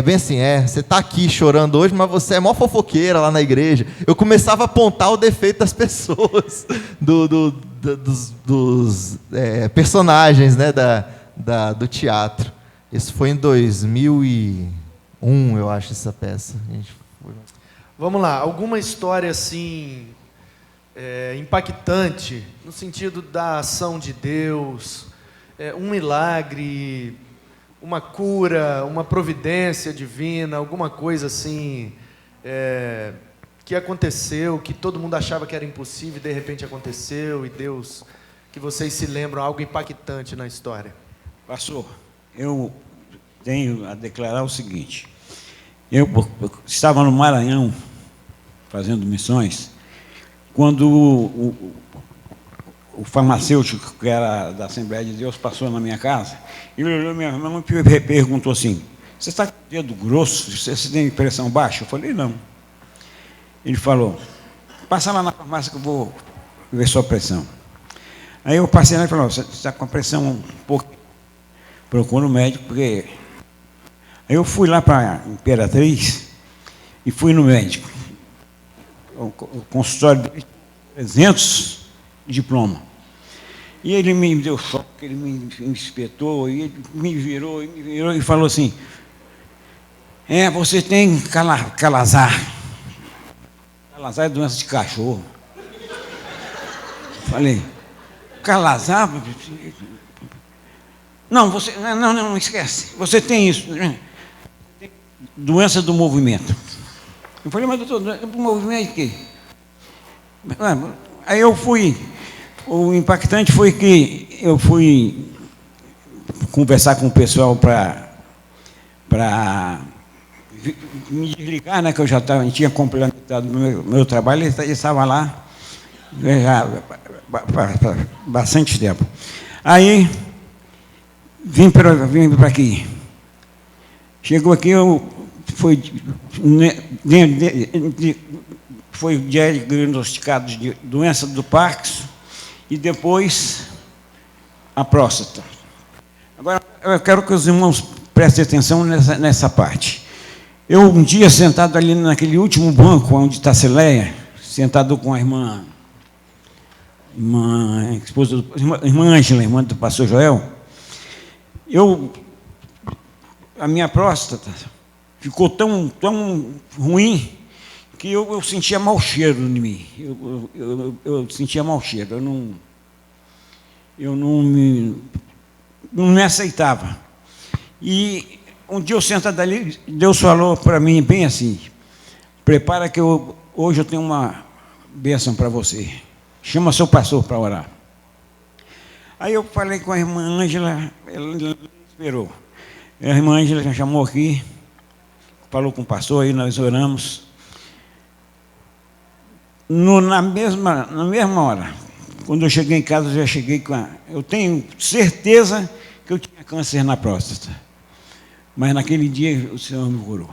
[SPEAKER 2] bem assim, você está aqui chorando hoje, mas você é mó fofoqueira lá na igreja. Eu começava a apontar o defeito das pessoas, dos personagens, né, do teatro. Isso foi em 2001, eu acho, essa peça.
[SPEAKER 3] Vamos lá, alguma história assim, impactante, no sentido da ação de Deus, um milagre... uma cura, uma providência divina, alguma coisa assim,
[SPEAKER 1] que aconteceu, que todo mundo achava que era impossível e de repente aconteceu, e Deus, que vocês se lembram, algo impactante na história?
[SPEAKER 4] Pastor, eu tenho a declarar o seguinte: eu estava no Maranhão fazendo missões, quando o farmacêutico, que era da Assembleia de Deus, passou na minha casa, ele olhou minha mão e perguntou assim: você está com o dedo grosso? Você tem pressão baixa? Eu falei: não. Ele falou: passa lá na farmácia que eu vou ver sua pressão. Aí eu passei lá e falei: você está com a pressão um pouco, procura um médico, porque... Aí eu fui lá para a Imperatriz e fui no médico. O consultório de 300 diploma. E ele me deu choque, ele me espetou, e ele me virou e falou assim: você tem calazar. Calazar é doença de cachorro. Falei: calazar? Não, você não esquece. Você tem isso. Doença do movimento. Eu falei: mas doutor, do movimento de quê? Aí eu fui. O impactante foi que eu fui conversar com o pessoal para me desligar, né, que eu já tinha complementado o meu trabalho, ele estava lá já há bastante tempo. Aí vim para aqui. Chegou aqui, foi diagnosticado de doença do Parkinson e depois a próstata. Agora, eu quero que os irmãos prestem atenção nessa parte. Eu, um dia, sentado ali naquele último banco, onde está a Cileia, sentado com a irmã Ângela, irmã do pastor Joel, a minha próstata ficou tão ruim que eu sentia mau cheiro em mim. Eu sentia mau cheiro. Eu não me aceitava. E um dia eu sentado ali, Deus falou para mim bem assim: prepara que hoje eu tenho uma bênção para você. Chama seu pastor para orar. Aí eu falei com a irmã Ângela, ela esperou. A irmã Ângela já chamou aqui, falou com o pastor, aí nós oramos. Na mesma hora, quando eu cheguei em casa, eu já cheguei eu tenho certeza que eu tinha câncer na próstata. Mas naquele dia o Senhor me curou.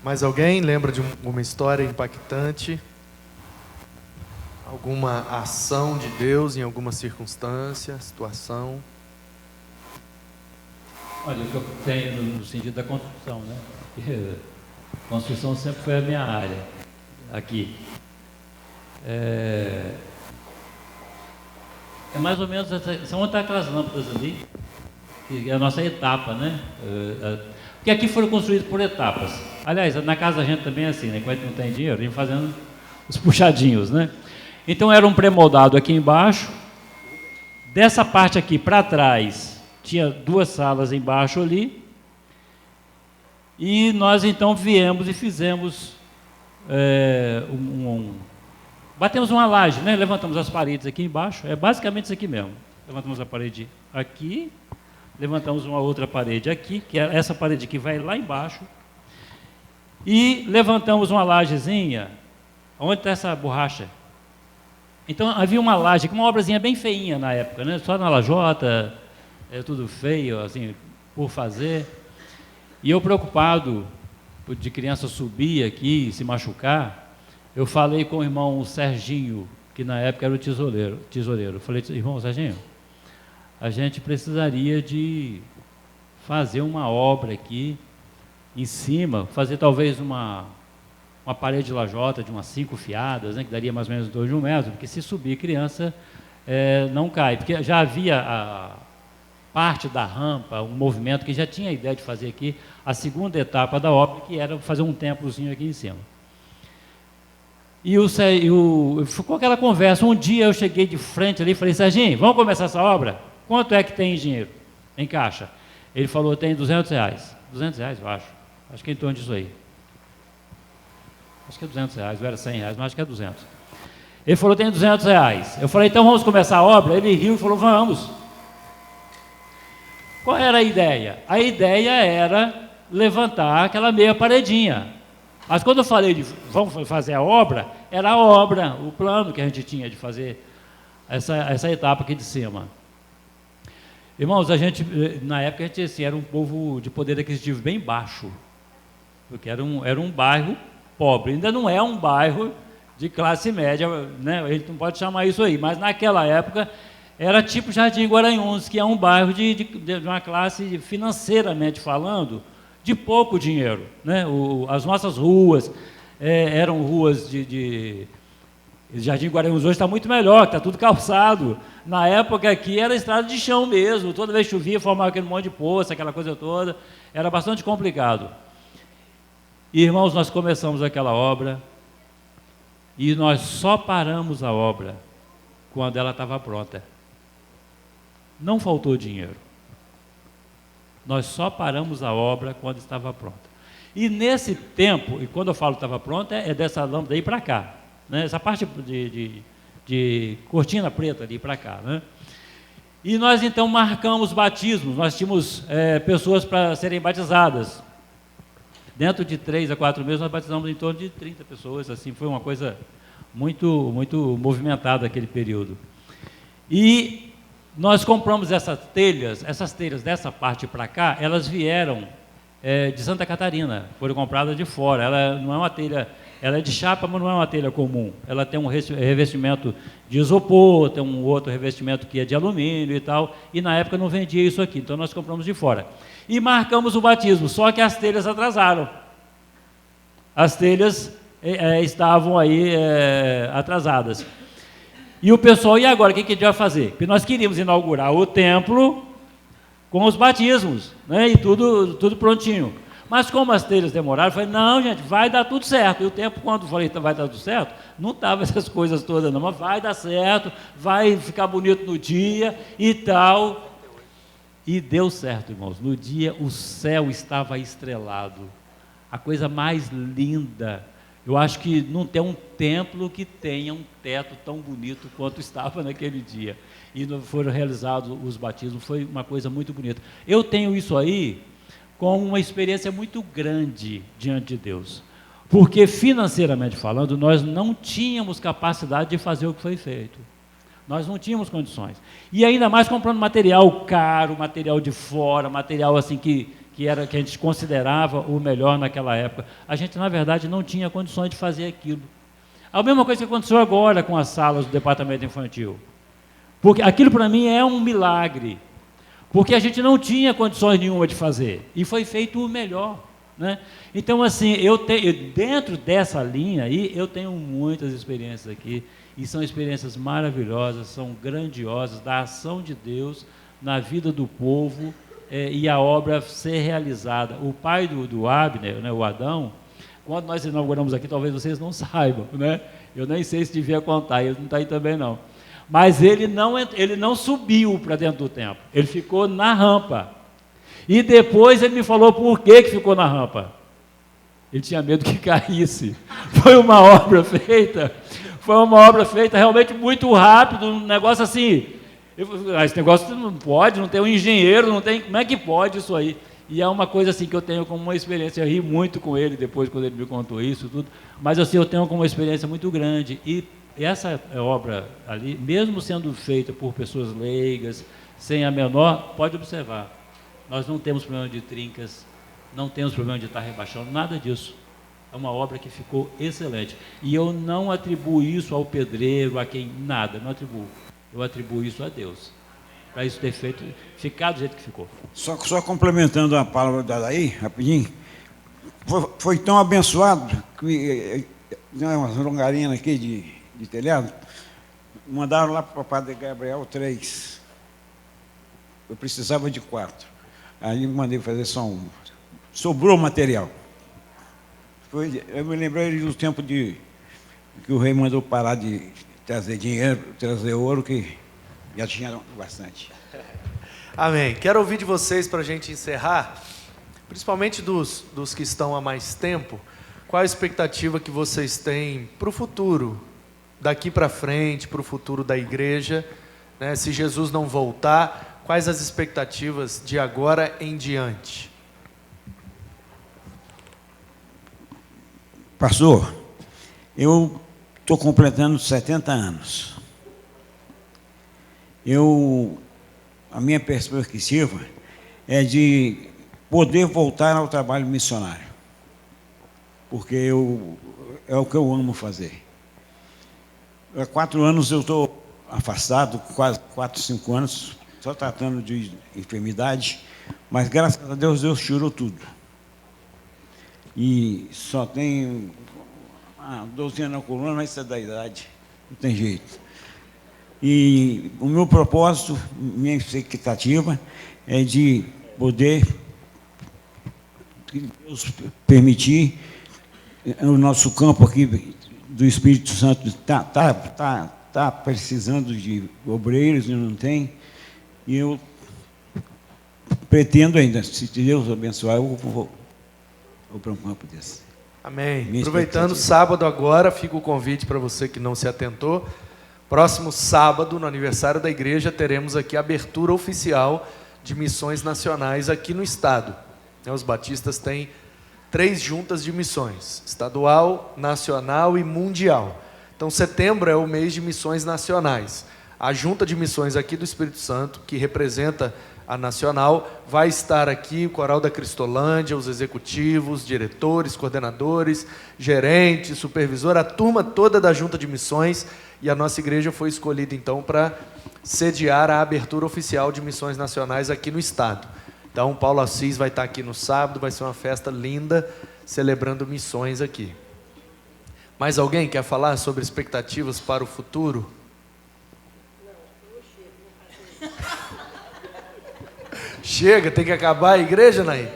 [SPEAKER 1] Mais alguém lembra de uma história impactante? Alguma ação de Deus em alguma circunstância, situação?
[SPEAKER 6] Olha, o que eu tenho no sentido da construção, né? Porque construção sempre foi a minha área, aqui. É mais ou menos, são aquelas lâmpadas ali, que é a nossa etapa, né? Porque aqui foram construídos por etapas. Aliás, na casa da gente também é assim, né? Enquanto não tem dinheiro, a gente fazendo os puxadinhos, né? Então era um pré-moldado aqui embaixo. Dessa parte aqui para trás, tinha 2 salas embaixo ali. E nós então viemos e fizemos batemos uma laje, né? Levantamos as paredes aqui embaixo, é basicamente isso aqui mesmo. Levantamos a parede aqui, levantamos uma outra parede aqui, que é essa parede que vai lá embaixo, e levantamos uma lajezinha, onde está essa borracha? Então havia uma laje, uma obrazinha bem feinha na época, né? Só na lajota, tudo feio, assim, por fazer. E eu preocupado de criança subir aqui e se machucar, eu falei com o irmão Serginho, que na época era o tesoureiro. Eu falei: irmão Serginho, a gente precisaria de fazer uma obra aqui em cima, fazer talvez uma parede de lajota de umas 5 fiadas, né, que daria mais ou menos 2 de 1 metro, porque se subir criança não cai, porque já havia a parte da rampa, um movimento que já tinha a ideia de fazer aqui, a segunda etapa da obra, que era fazer um templozinho aqui em cima. E ficou aquela conversa. Um dia eu cheguei de frente ali e falei: Serginho, vamos começar essa obra? Quanto é que tem em dinheiro, em caixa? Ele falou: tem R$200. R$200, eu acho. Acho que é em torno disso aí. Acho que é R$200, não era R$100, mas acho que é 200. Ele falou, tem R$200. Eu falei, então vamos começar a obra? Ele riu e falou, vamos. Qual era a ideia? A ideia era levantar aquela meia paredinha. Mas quando eu falei de vamos fazer a obra, era a obra, o plano que a gente tinha de fazer essa etapa aqui de cima. Irmãos, a gente, na época, a gente assim, era um povo de poder aquisitivo bem baixo, porque era um bairro pobre. Ainda não é um bairro de classe média, né? A gente não pode chamar isso aí, mas naquela época era tipo Jardim Guaranhuns, que é um bairro de uma classe, financeiramente falando, de pouco dinheiro, né? As nossas ruas eram ruas de Jardim Guaranhuns hoje está muito melhor, está tudo calçado. Na época aqui era estrada de chão mesmo, toda vez que chovia formava aquele monte de poça, aquela coisa toda, era bastante complicado. E, irmãos, nós começamos aquela obra e nós só paramos a obra quando ela estava pronta. Não faltou dinheiro. Nós só paramos a obra quando estava pronta. E nesse tempo, e quando eu falo estava pronta, é dessa lâmpada aí para cá, né? Essa parte de cortina preta ali para cá, né? E nós então marcamos batismos, nós tínhamos pessoas para serem batizadas. Dentro de 3 a 4 meses nós batizamos em torno de 30 pessoas, assim, foi uma coisa muito, muito movimentada aquele período. E nós compramos essas telhas dessa parte para cá, elas vieram de Santa Catarina, foram compradas de fora. Ela não é uma telha, ela é de chapa, mas não é uma telha comum. Ela tem um revestimento de isopor, tem um outro revestimento que é de alumínio e tal, e na época não vendia isso aqui, então nós compramos de fora. E marcamos o batismo, só que as telhas atrasaram. As telhas estavam aí atrasadas. E o pessoal, e agora, o que a gente vai fazer? Porque nós queríamos inaugurar o templo com os batismos, né? E tudo prontinho. Mas como as telhas demoraram, eu falei, não, gente, vai dar tudo certo. E o tempo, quando eu falei, vai dar tudo certo, não estava essas coisas todas não, mas vai dar certo, vai ficar bonito no dia e tal. E deu certo, irmãos. No dia o céu estava estrelado. A coisa mais linda. Eu acho que não tem um templo que tenha um teto tão bonito quanto estava naquele dia. E foram realizados os batismos, foi uma coisa muito bonita. Eu tenho isso aí com uma experiência muito grande diante de Deus. Porque, financeiramente falando, nós não tínhamos capacidade de fazer o que foi feito. Nós não tínhamos condições. E ainda mais comprando material caro, material de fora, material assim que a gente considerava o melhor naquela época. A gente, na verdade, não tinha condições de fazer aquilo. A mesma coisa que aconteceu agora com as salas do departamento infantil. Porque aquilo, para mim, é um milagre. Porque a gente não tinha condições nenhuma de fazer. E foi feito o melhor, né? Então, assim, dentro dessa linha aí, eu tenho muitas experiências aqui. E são experiências maravilhosas, são grandiosas, da ação de Deus na vida do povo e a obra ser realizada. O pai do Abner, né, o Adão, quando nós inauguramos aqui, talvez vocês não saibam, né? Eu nem sei se devia contar, ele não está aí também não. Mas ele não subiu para dentro do templo, ele ficou na rampa. E depois ele me falou por que ficou na rampa. Ele tinha medo que caísse. Foi uma obra feita realmente muito rápido, um negócio assim. Esse negócio não pode, não tem um engenheiro, não tem. Como é que pode isso aí? E é uma coisa assim que eu tenho como uma experiência, eu ri muito com ele depois, quando ele me contou isso, tudo. Mas assim, eu tenho como uma experiência muito grande. E essa obra ali, mesmo sendo feita por pessoas leigas, sem a menor, pode observar, nós não temos problema de trincas, não temos problema de estar rebaixando, nada disso. É uma obra que ficou excelente. E eu não atribuo isso ao pedreiro, a quem, nada, não atribuo. Eu atribuo isso a Deus. Para isso ter ficar do jeito que ficou.
[SPEAKER 4] Só complementando a palavra da Daí, rapidinho, foi tão abençoado que umas longarinas aqui de telhado, mandaram lá para o Padre Gabriel 3. Eu precisava de 4. Aí mandei fazer só uma. Sobrou material. Eu me lembrei do tempo que o rei mandou parar de trazer dinheiro, trazer ouro, que já tinha bastante.
[SPEAKER 1] Amém. Quero ouvir de vocês para a gente encerrar. principalmente dos que estão há mais tempo, qual a expectativa que vocês têm para o futuro, daqui para frente, para o futuro da igreja, né? Se Jesus não voltar, quais as expectativas de agora em diante?
[SPEAKER 4] Pastor, eu estou completando 70 anos. A minha perspectiva é de poder voltar ao trabalho missionário, porque é o que eu amo fazer. Há 4 anos eu estou afastado, quase 4, 5 anos, só tratando de enfermidade, mas graças a Deus, Deus tirou tudo. E só tenho 12 anos na coluna, mas isso é da idade, não tem jeito. E o meu propósito, minha expectativa é de poder, Deus permitir, o nosso campo aqui do Espírito Santo está precisando de obreiros e não tem, e eu pretendo ainda, se Deus abençoar, eu vou para um campo desse.
[SPEAKER 1] Amém.
[SPEAKER 4] Minha
[SPEAKER 1] Aproveitando
[SPEAKER 4] expectativa.
[SPEAKER 1] sábado agora, fica o convite para você que não se atentou. Próximo sábado, no aniversário da igreja, teremos aqui a abertura oficial de missões nacionais aqui no estado. Os batistas têm 3 juntas de missões: estadual, nacional e mundial. Então, setembro é o mês de missões nacionais. A junta de missões aqui do Espírito Santo, que representa a nacional, vai estar aqui o Coral da Cristolândia, os executivos, diretores, coordenadores, gerentes, supervisor, a turma toda da junta de missões, e a nossa igreja foi escolhida então para sediar a abertura oficial de missões nacionais aqui no estado. Então, Paulo Assis vai estar aqui no sábado, vai ser uma festa linda, celebrando missões aqui. Mais alguém quer falar sobre expectativas para o futuro? Chega, tem que acabar a igreja, Naí?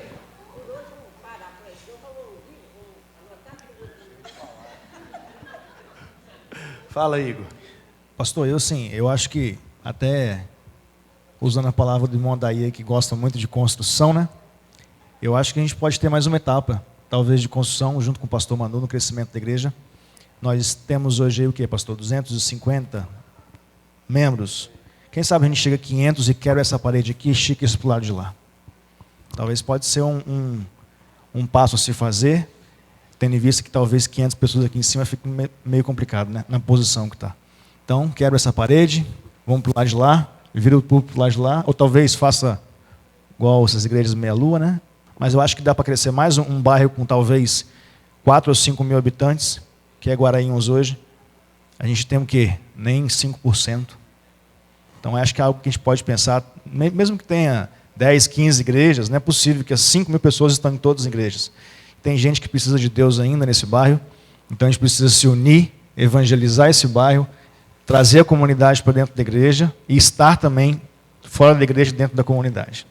[SPEAKER 1] Fala, Igor.
[SPEAKER 3] Pastor, eu acho que, até usando a palavra do irmão Adair, que gosta muito de construção, né? Eu acho que a gente pode ter mais uma etapa, talvez de construção, junto com o pastor Manu, no crescimento da igreja. Nós temos hoje, o quê, pastor? 250 membros. Quem sabe a gente chega a 500 e quebra essa parede aqui e estica isso para o lado de lá. Talvez pode ser um passo a se fazer, tendo em vista que talvez 500 pessoas aqui em cima fique meio complicado, né? Na posição que está. Então, quebra essa parede, vamos para o lado de lá, vira o público para o lado de lá, ou talvez faça igual essas igrejas meia-lua, né? Mas eu acho que dá para crescer mais um bairro com talvez 4 ou 5 mil habitantes, que é Guarainhos hoje. A gente tem o quê? Nem 5%. Então, acho que é algo que a gente pode pensar, mesmo que tenha 10, 15 igrejas, não é possível que as 5 mil pessoas estão em todas as igrejas. Tem gente que precisa de Deus ainda nesse bairro, então a gente precisa se unir, evangelizar esse bairro, trazer a comunidade para dentro da igreja e estar também fora da igreja dentro da comunidade.